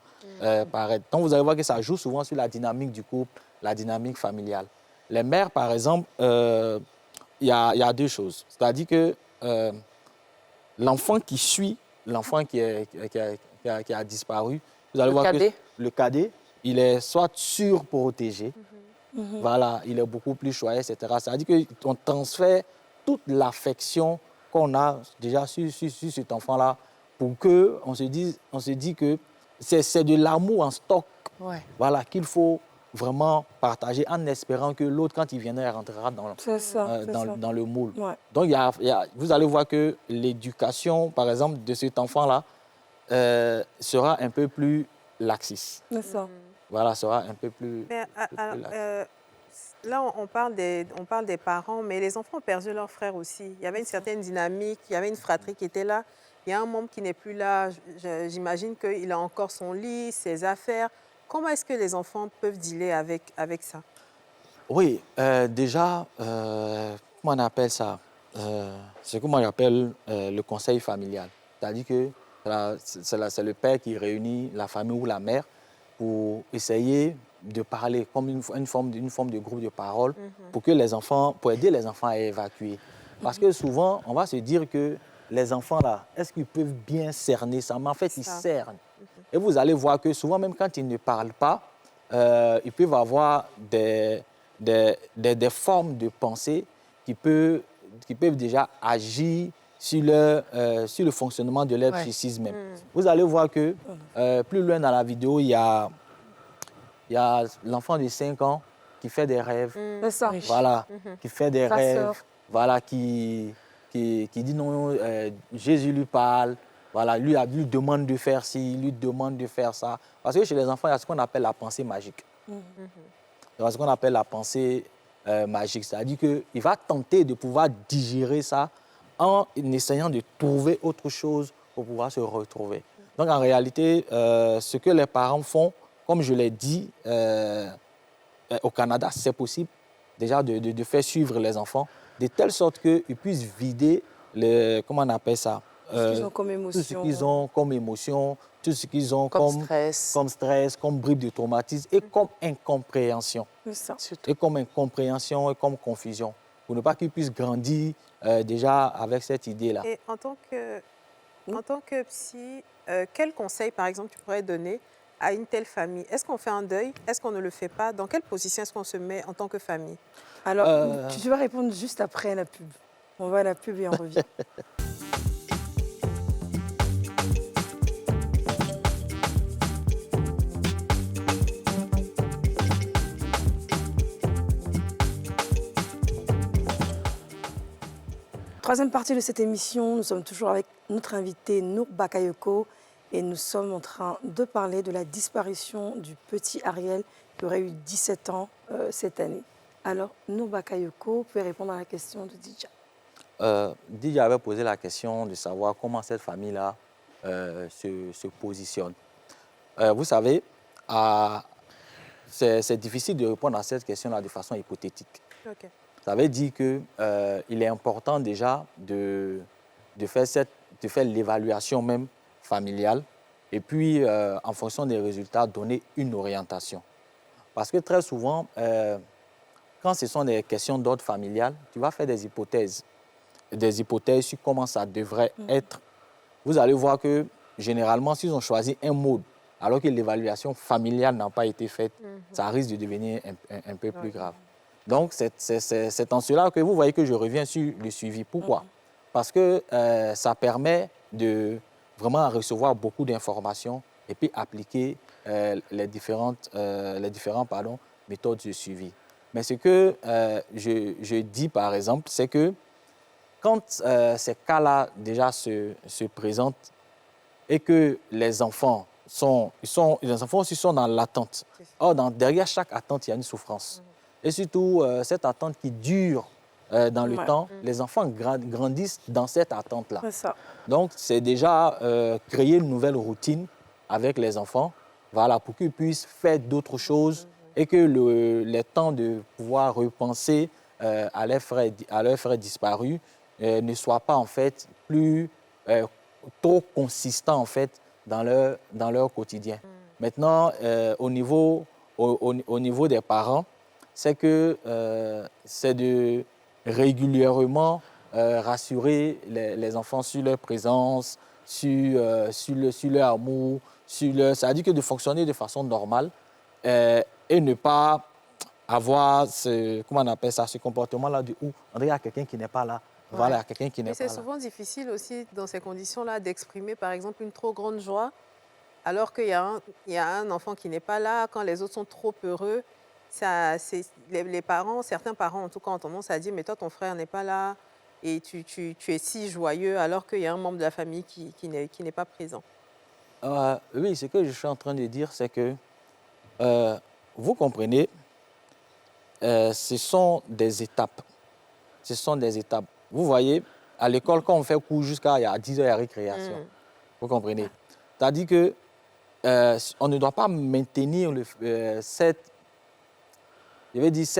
paraître. Donc, vous allez voir que ça joue souvent sur la dynamique du couple, la dynamique familiale. Les mères, par exemple, il y a deux choses. C'est-à-dire que l'enfant qui suit, l'enfant qui a disparu, vous allez voir que le cadet, il est soit surprotégé, voilà, il est beaucoup plus choyé, etc. C'est-à-dire qu'on transfère toute l'affection qu'on a déjà sur cet enfant-là pour qu'on se dit que c'est de l'amour en stock, voilà, qu'il faut vraiment partager en espérant que l'autre, quand il viendra, rentrera dans le moule. Donc, vous allez voir que l'éducation, par exemple, de cet enfant-là, sera un peu plus laxiste. Voilà, sera un peu plus... Là, on parle des parents, mais les enfants ont perdu leur frère aussi. Il y avait une certaine dynamique, il y avait une fratrie qui était là. Il y a un membre qui n'est plus là. J'imagine qu'il a encore son lit, ses affaires. Comment est-ce que les enfants peuvent dealer avec ça? Oui, déjà, comment on appelle ça? C'est comment on appelle le conseil familial. C'est-à-dire que c'est le père qui réunit la famille ou la mère pour essayer de parler comme une forme de groupe de parole pour aider les enfants à évacuer. Parce que souvent, on va se dire que les enfants, là, est-ce qu'ils peuvent bien cerner ça? Mais en fait, ils cernent. Et vous allez voir que souvent, même quand ils ne parlent pas, ils peuvent avoir des formes de pensée qui peuvent déjà agir sur le fonctionnement de leur psychisme même. Vous allez voir que plus loin dans la vidéo, il y a l'enfant de 5 ans qui fait des rêves. C'est ça. Voilà, qui fait des Sa rêves. sœur. Voilà, qui dit non, Jésus lui parle. Voilà, lui demande de faire ci, lui demande de faire ça. Parce que chez les enfants, il y a ce qu'on appelle la pensée magique. Il y a ce qu'on appelle la pensée magique. C'est-à-dire qu'il va tenter de pouvoir digérer ça en essayant de trouver autre chose pour pouvoir se retrouver. Donc, en réalité, ce que les parents font, comme je l'ai dit, au Canada, c'est possible déjà de faire suivre les enfants de telle sorte qu'ils puissent vider, comment on appelle ça, tout ce qu'ils ont comme émotion. Tout ce qu'ils ont comme émotion, tout ce qu'ils ont Comme stress, comme bribe de traumatisme et comme incompréhension. Ça. Et comme incompréhension et comme confusion. Pour ne pas qu'ils puissent grandir déjà avec cette idée-là. Et en tant que psy, quel conseil, par exemple, tu pourrais donner à une telle famille? Est-ce qu'on fait un deuil? Est-ce qu'on ne le fait pas? Dans quelle position est-ce qu'on se met en tant que famille? Alors, tu vas répondre juste après la pub. On va à la pub et on revient. Troisième partie de cette émission, nous sommes toujours avec notre invité Nour Bakayoko et nous sommes en train de parler de la disparition du petit Ariel qui aurait eu 17 ans cette année. Alors, Nour Bakayoko, vous pouvez répondre à la question de Dija. Dija avait posé la question de savoir comment cette famille-là se positionne. Vous savez, c'est difficile de répondre à cette question-là de façon hypothétique. Okay. Ça veut dire qu'il est important déjà de faire l'évaluation même familiale et puis, en fonction des résultats, donner une orientation. Parce que très souvent, quand ce sont des questions d'ordre familial, tu vas faire des hypothèses sur comment ça devrait être. Vous allez voir que, généralement, s'ils ont choisi un mode, alors que l'évaluation familiale n'a pas été faite, ça risque de devenir un peu plus grave. Donc, c'est en cela que vous voyez que je reviens sur le suivi. Pourquoi? Parce que ça permet de vraiment recevoir beaucoup d'informations et puis appliquer les différentes méthodes de suivi. Mais ce que je dis, par exemple, c'est que quand ces cas-là déjà se présentent et que les enfants aussi sont dans l'attente. Or, derrière chaque attente, il y a une souffrance. Et surtout, cette attente qui dure dans le temps, les enfants grandissent dans cette attente-là. Donc, c'est déjà créer une nouvelle routine avec les enfants, voilà, pour qu'ils puissent faire d'autres choses et que les temps de pouvoir repenser à leurs frères disparus ne soient pas, en fait, plus trop consistants, en fait, dans leur quotidien. Maintenant, au niveau des parents, c'est que c'est de régulièrement rassurer les enfants sur leur présence, sur leur amour, ça veut dire que de fonctionner de façon normale et ne pas avoir comment on appelle ça, ce comportement-là où on dirait qu'il y a quelqu'un qui n'est pas là. Voilà, quelqu'un qui n'est pas là. C'est souvent difficile aussi dans ces conditions-là d'exprimer par exemple une trop grande joie alors qu'il y a un enfant qui n'est pas là, quand les autres sont trop heureux. Les parents, certains parents en tout cas ont tendance à dire mais toi ton frère n'est pas là et tu es si joyeux alors qu'il y a un membre de la famille qui n'est pas présent. Oui, ce que je suis en train de dire, c'est que vous comprenez, ce sont des étapes. Ce sont des étapes. Vous voyez, à l'école, quand on fait cours jusqu'à 10 heures, il y a récréation. Vous comprenez? C'est-à-dire que on ne doit pas maintenir cette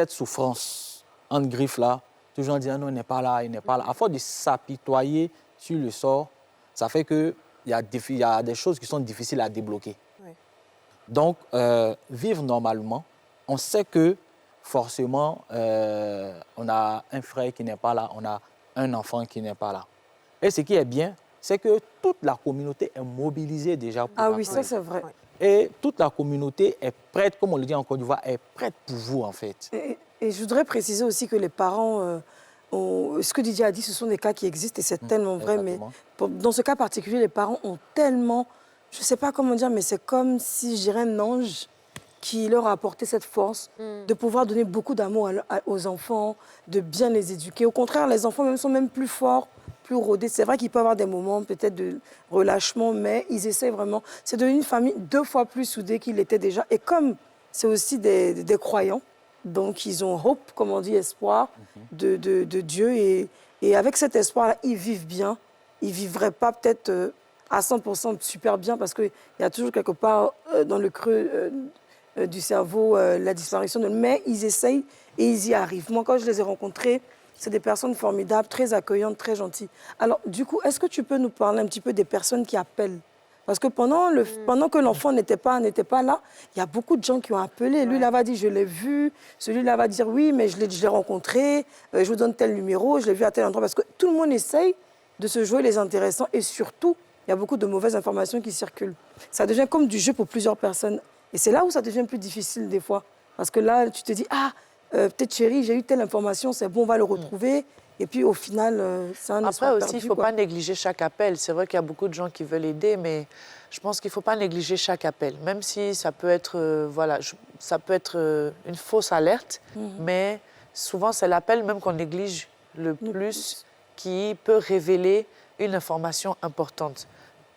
souffrance entre griffes là, toujours dire non, il n'est pas là, il n'est pas là. À force de s'apitoyer sur le sort, ça fait qu'il y a des choses qui sont difficiles à débloquer. Oui. Donc, vivre normalement, on sait que forcément, on a un frère qui n'est pas là, on a un enfant qui n'est pas là. Et ce qui est bien, c'est que toute la communauté est mobilisée déjà pour oui, ça c'est vrai. Et toute la communauté est prête, comme on le dit en Côte d'Ivoire, est prête pour vous en fait. Et je voudrais préciser aussi que les parents ce que Didier a dit, ce sont des cas qui existent et c'est tellement vrai. Mais Exactement. dans ce cas particulier, les parents ont tellement, je ne sais pas comment dire, mais c'est comme si je dirais un ange qui leur a apporté cette force de pouvoir donner beaucoup d'amour aux enfants, de bien les éduquer. Au contraire, les enfants même sont même plus forts, plus rodés. C'est vrai qu'il peut y avoir des moments peut-être de relâchement, mais ils essaient vraiment. C'est devenu une famille 2 fois plus soudée qu'il était déjà. Et comme c'est aussi des croyants, donc ils ont hope, comme on dit, espoir de Dieu. Et avec cet espoir-là, ils vivent bien. Ils ne vivraient pas peut-être à 100% super bien parce qu'il y a toujours quelque part dans le creux du cerveau la disparition. Mais ils essayent et ils y arrivent. Moi, quand je les ai rencontrés, c'est des personnes formidables, très accueillantes, très gentilles. Alors, du coup, est-ce que tu peux nous parler un petit peu des personnes qui appellent? Parce que pendant que l'enfant n'était pas là, il y a beaucoup de gens qui ont appelé. Lui, là, va dire, je l'ai vu. Celui-là va dire, oui, mais je l'ai rencontré. Je vous donne tel numéro, je l'ai vu à tel endroit. Parce que tout le monde essaye de se jouer les intéressants. Et surtout, il y a beaucoup de mauvaises informations qui circulent. Ça devient comme du jeu pour plusieurs personnes. Et c'est là où ça devient plus difficile des fois. Parce que là, tu te dis, peut-être chérie, j'ai eu telle information, c'est bon, on va le retrouver. Et puis au final, c'est un espoir Après aussi, perdu, il ne faut quoi. pas négliger chaque appel. C'est vrai qu'il y a beaucoup de gens qui veulent aider, mais je pense qu'il ne faut pas négliger chaque appel. Même si ça peut être, ça peut être une fausse alerte, mais souvent c'est l'appel même qu'on néglige le plus qui peut révéler une information importante.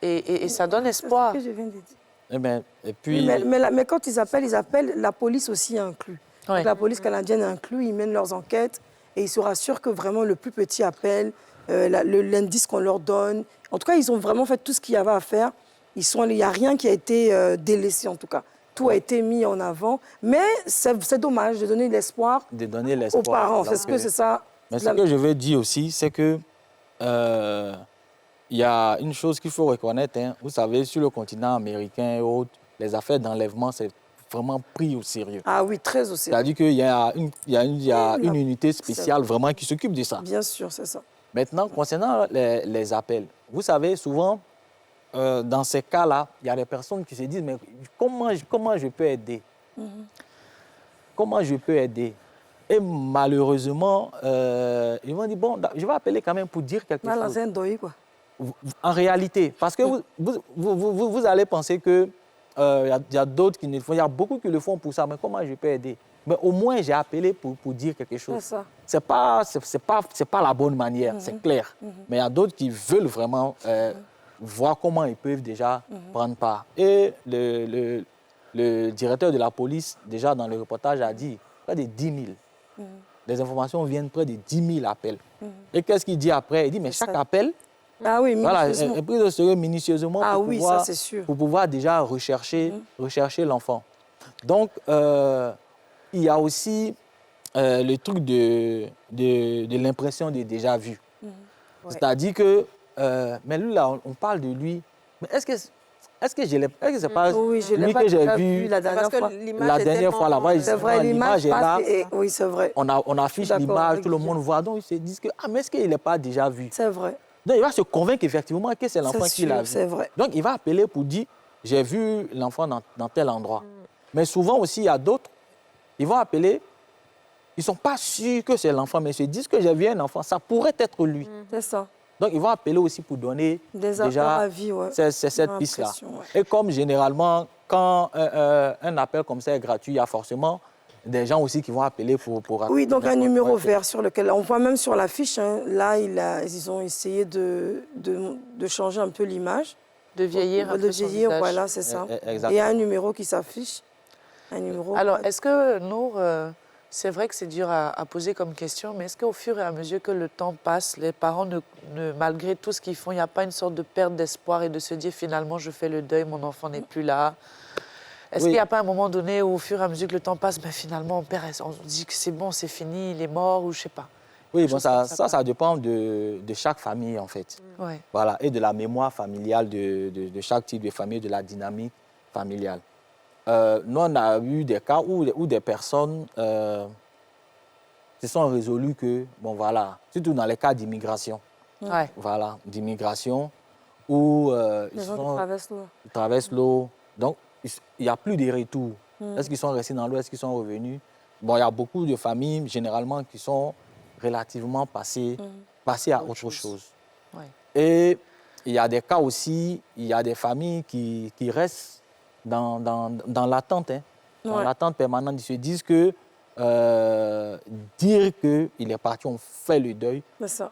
Et ça donne espoir. C'est ce que je viens de dire. Et puis... Mais quand ils appellent, la police aussi est inclue. Ouais. Donc, la police canadienne est inclue, ils mènent leurs enquêtes et ils se rassurent que vraiment le plus petit appel, l'indice qu'on leur donne. En tout cas, ils ont vraiment fait tout ce qu'il y avait à faire. Il n'y a rien qui a été délaissé, en tout cas. Tout a été mis en avant. Mais c'est dommage de donner l'espoir aux parents. C'est ça. Mais ce que je veux dire aussi, c'est que il y a une chose qu'il faut reconnaître. Hein. Vous savez, sur le continent américain et autres, les affaires d'enlèvement, c'est vraiment pris au sérieux. Ah oui, très au sérieux. C'est-à-dire qu'il y a une unité spéciale vraiment qui s'occupe de ça. Bien sûr, c'est ça. Maintenant, concernant les appels, vous savez, souvent, dans ces cas-là, il y a des personnes qui se disent, mais comment je peux aider? Comment je peux aider? Et malheureusement, ils m'ont dit, bon, je vais appeler quand même pour dire quelque chose. C'est un deuil, quoi. En réalité, parce que vous allez penser que y a d'autres qui ne le font, il y a beaucoup qui le font pour ça, mais comment je peux aider? Mais au moins, j'ai appelé pour dire quelque chose. C'est pas la bonne manière, c'est clair. Mais il y a d'autres qui veulent vraiment voir comment ils peuvent déjà prendre part. Et le directeur de la police, déjà dans le reportage, a dit près de 10 000. Les informations viennent près de 10 000 appels. Et qu'est-ce qu'il dit après? Il dit, mais chaque appel, voilà, est pris au sérieux minutieusement pour pouvoir déjà rechercher l'enfant. Donc, il y a aussi le truc de l'impression de déjà vu. C'est-à-dire que, mais lui, là, on parle de lui, mais est-ce que c'est pas lui que j'ai vu la dernière fois? La dernière fois, là-bas, c'est vrai, l'image est là. Oui, c'est vrai. On affiche l'image, tout le monde voit. Donc, ils se disent que, mais est-ce qu'il n'est pas déjà vu? C'est vrai. Donc, il va se convaincre effectivement que c'est l'enfant qui l'a vu. C'est vrai. Donc, il va appeler pour dire, j'ai vu l'enfant dans tel endroit. Mais souvent aussi, il y a d'autres, ils vont appeler, ils ne sont pas sûrs que c'est l'enfant, mais ils se disent que j'ai vu un enfant, ça pourrait être lui. C'est ça. Donc, ils vont appeler aussi pour donner déjà cette piste-là. Et comme généralement, quand un appel comme ça est gratuit, il y a forcément des gens aussi qui vont appeler pour oui, donc un numéro vert sur lequel, on voit même sur l'affiche, hein, là, ils ont essayé de changer un peu l'image. De vieillir un peu son visage. Voilà, c'est ça. Exactement. Et il y a un numéro qui s'affiche. Alors, est-ce que, Nour, c'est vrai que c'est dur à poser comme question, mais est-ce qu'au fur et à mesure que le temps passe, les parents, malgré tout ce qu'ils font, il n'y a pas une sorte de perte d'espoir et de se dire finalement, je fais le deuil, mon enfant n'est plus là? Est-ce qu'il n'y a pas un moment donné où, au fur et à mesure que le temps passe, ben, finalement, on dit que c'est bon, c'est fini, il est mort, ou je ne sais pas? Oui, bon, ça dépend de chaque famille, en fait. Ouais. Voilà, et de la mémoire familiale de chaque type de famille, de la dynamique familiale. Nous, on a eu des cas où des personnes se sont résolues que, bon, voilà, surtout dans les cas d'immigration. Ouais. Voilà, d'immigration, où ils traversent l'eau. Donc, il n'y a plus de retour. Est-ce qu'ils sont restés dans l'eau? Est-ce qu'ils sont revenus? Bon, il y a beaucoup de familles, généralement, qui sont relativement passer à autre chose. Ouais. Et il y a des cas aussi, il y a des familles qui restent dans l'attente, hein, dans l'attente permanente. Ils se disent que dire qu'il est parti, on fait le deuil.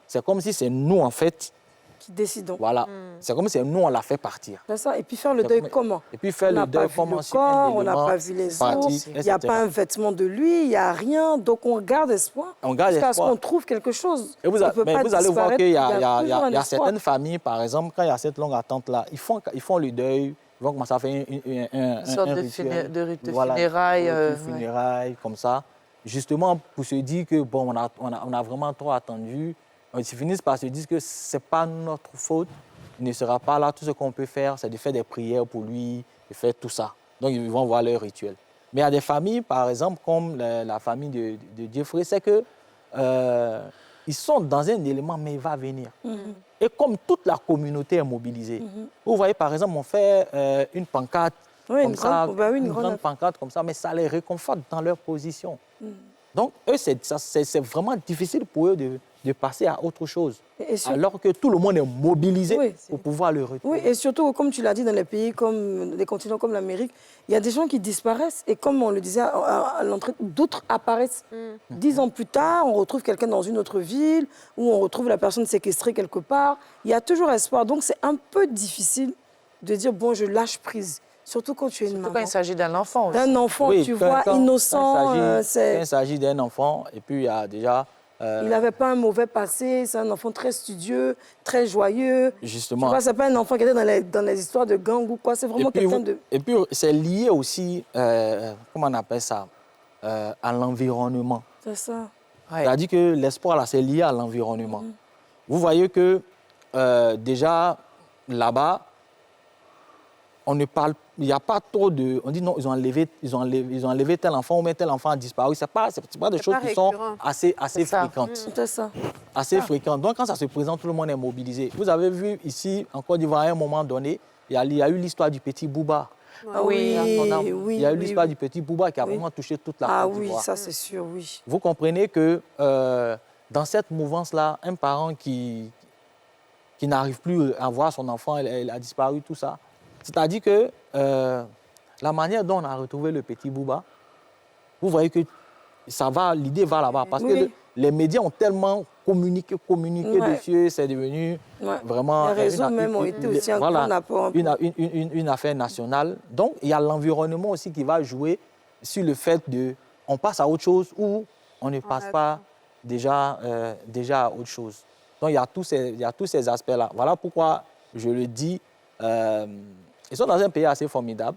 C'est comme si c'est nous, en fait, qui décidons. Voilà. C'est comme si nous, on l'a fait partir. C'est ça. Et puis faire le deuil comment? Et puis faire le deuil comment? On n'a pas vu les os, il n'y a pas un vêtement de lui, il n'y a rien. Donc on garde espoir. On garde espoir. Jusqu'à ce qu'on trouve quelque chose. Et vous allez voir qu'il y a certaines familles, par exemple, quand il y a cette longue attente-là, ils font le deuil, ils vont commencer à faire une sorte rituel. de rite funérailles. Funérailles, comme ça. Justement, pour se dire que, bon, on a vraiment trop attendu. Ils finissent par se dire que ce n'est pas notre faute, il ne sera pas là. Tout ce qu'on peut faire, c'est de faire des prières pour lui, de faire tout ça. Donc, ils vont voir leur rituel. Mais il y a des familles, par exemple, comme la famille de Jeffrey, c'est que ils sont dans un élément, mais il va venir. Et comme toute la communauté est mobilisée, vous voyez, par exemple, on fait une pancarte une grande pancarte comme ça, mais ça les réconforte dans leur position. Donc, eux, c'est vraiment difficile pour eux de passer à autre chose, alors que tout le monde est mobilisé pour pouvoir le retrouver. Oui, et surtout, comme tu l'as dit, dans les pays comme des continents comme l'Amérique, il y a des gens qui disparaissent. Et comme on le disait à l'entrée, d'autres apparaissent. 10 ans plus tard, on retrouve quelqu'un dans une autre ville, ou on retrouve la personne séquestrée quelque part. Il y a toujours espoir. Donc, c'est un peu difficile de dire, bon, je lâche prise. Surtout quand tu es une maman. Quand il s'agit d'un enfant aussi. D'un enfant, tu vois, innocent. Quand il s'agit d'un enfant, et puis il y a déjà... Il n'avait pas un mauvais passé, c'est un enfant très studieux, très joyeux. Justement. Tu vois, ce n'est pas un enfant qui était dans les histoires de gang ou quoi, c'est vraiment quelqu'un de... Et puis, c'est lié aussi, comment on appelle ça, à l'environnement. C'est ça. C'est-à-dire que l'espoir, là, c'est lié à l'environnement. Vous voyez que, déjà, là-bas, on ne parle, il n'y a pas trop de... On dit non, ils ont enlevé tel enfant ou même tel enfant a disparu. Ce n'est pas des choses qui sont assez fréquentes. C'est ça. Assez fréquentes. Donc, quand ça se présente, tout le monde est mobilisé. Vous avez vu ici, en Côte d'Ivoire, à un moment donné, il y a eu l'histoire du petit Bouba. Oui, il y a eu l'histoire du petit Bouba qui a vraiment touché toute la Côte d'Ivoire. Ah oui, ça c'est sûr, oui. Vous comprenez que dans cette mouvance-là, un parent qui n'arrive plus à voir son enfant, elle a disparu, tout ça. C'est-à-dire que la manière dont on a retrouvé le petit Bouba, vous voyez que l'idée va là-bas. Parce que les médias ont tellement communiqué dessus, c'est devenu vraiment... Les réseaux même ont été aussi un grand apport. Une affaire nationale. Donc, il y a l'environnement aussi qui va jouer sur le fait de... On passe à autre chose ou on ne passe pas déjà à autre chose. Donc, il y a tous ces aspects-là. Voilà pourquoi je le dis... ils sont dans un pays assez formidable,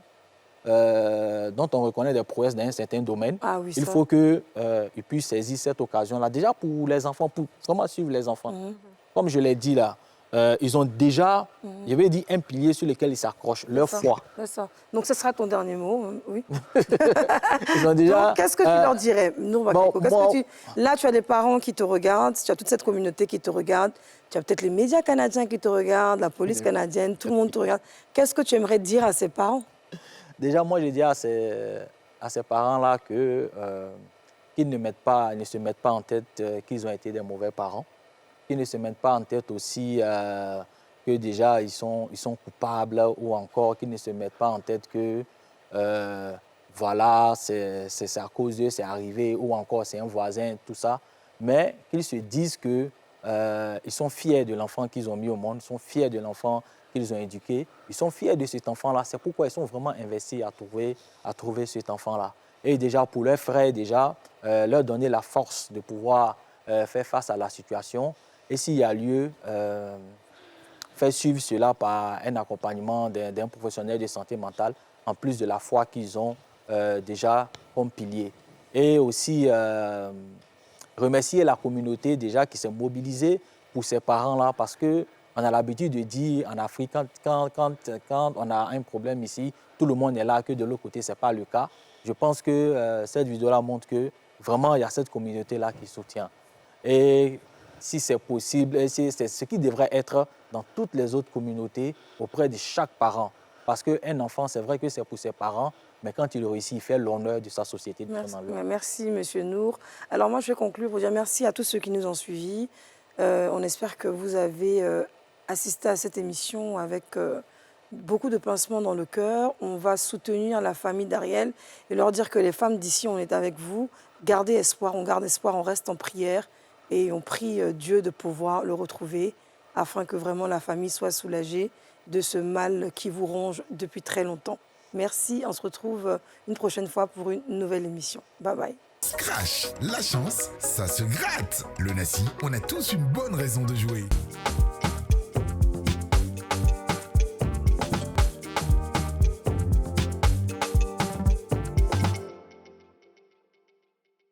dont on reconnaît des prouesses dans un certain domaine. Il faut qu'ils puissent saisir cette occasion-là. Déjà pour les enfants, pour vraiment suivre les enfants. Comme je l'ai dit là, ils ont déjà, je vais dire, un pilier sur lequel ils s'accrochent, leur foi. C'est ça. Donc ce sera ton dernier mot, oui. Ils ont déjà... Qu'est-ce que tu leur dirais, Là, tu as des parents qui te regardent, tu as toute cette communauté qui te regarde, tu as peut-être les médias canadiens qui te regardent, la police canadienne, tout le monde te regarde. Qu'est-ce que tu aimerais dire à ces parents? Déjà, moi, je dis à ces parents-là qu'ils ne se mettent pas en tête qu'ils ont été des mauvais parents, qu'ils ne se mettent pas en tête aussi que déjà ils sont coupables, ou encore qu'ils ne se mettent pas en tête que voilà, c'est à cause d'eux, c'est arrivé, ou encore c'est un voisin, tout ça, mais qu'ils se disent que ils sont fiers de l'enfant qu'ils ont mis au monde, ils sont fiers de l'enfant qu'ils ont éduqué, ils sont fiers de cet enfant-là. C'est pourquoi ils sont vraiment investis à trouver cet enfant-là. Et déjà, pour leurs frères, leur donner la force de pouvoir faire face à la situation. Et s'il y a lieu, faire suivre cela par un accompagnement d'un professionnel de santé mentale, en plus de la foi qu'ils ont déjà comme pilier. Et aussi... remercier la communauté déjà qui s'est mobilisée pour ces parents-là, parce qu'on a l'habitude de dire en Afrique, quand on a un problème ici, tout le monde est là, que de l'autre côté, ce n'est pas le cas. Je pense que cette vidéo-là montre que vraiment, il y a cette communauté-là qui soutient. Et si c'est possible, c'est ce qui devrait être dans toutes les autres communautés auprès de chaque parent. Parce qu'un enfant, c'est vrai que c'est pour ses parents, mais quand il réussit, il fait l'honneur de sa société. Merci, Monsieur Nour. Alors moi, je vais conclure pour dire merci à tous ceux qui nous ont suivis. On espère que vous avez assisté à cette émission avec beaucoup de pincements dans le cœur. On va soutenir la famille d'Ariel et leur dire que les femmes d'ici, on est avec vous. Gardez espoir, on garde espoir, on reste en prière et on prie Dieu de pouvoir le retrouver afin que vraiment la famille soit soulagée de ce mal qui vous ronge depuis très longtemps. Merci, on se retrouve une prochaine fois pour une nouvelle émission. Bye bye. Scratch, la chance, ça se gratte. Le Nassi, on a tous une bonne raison de jouer.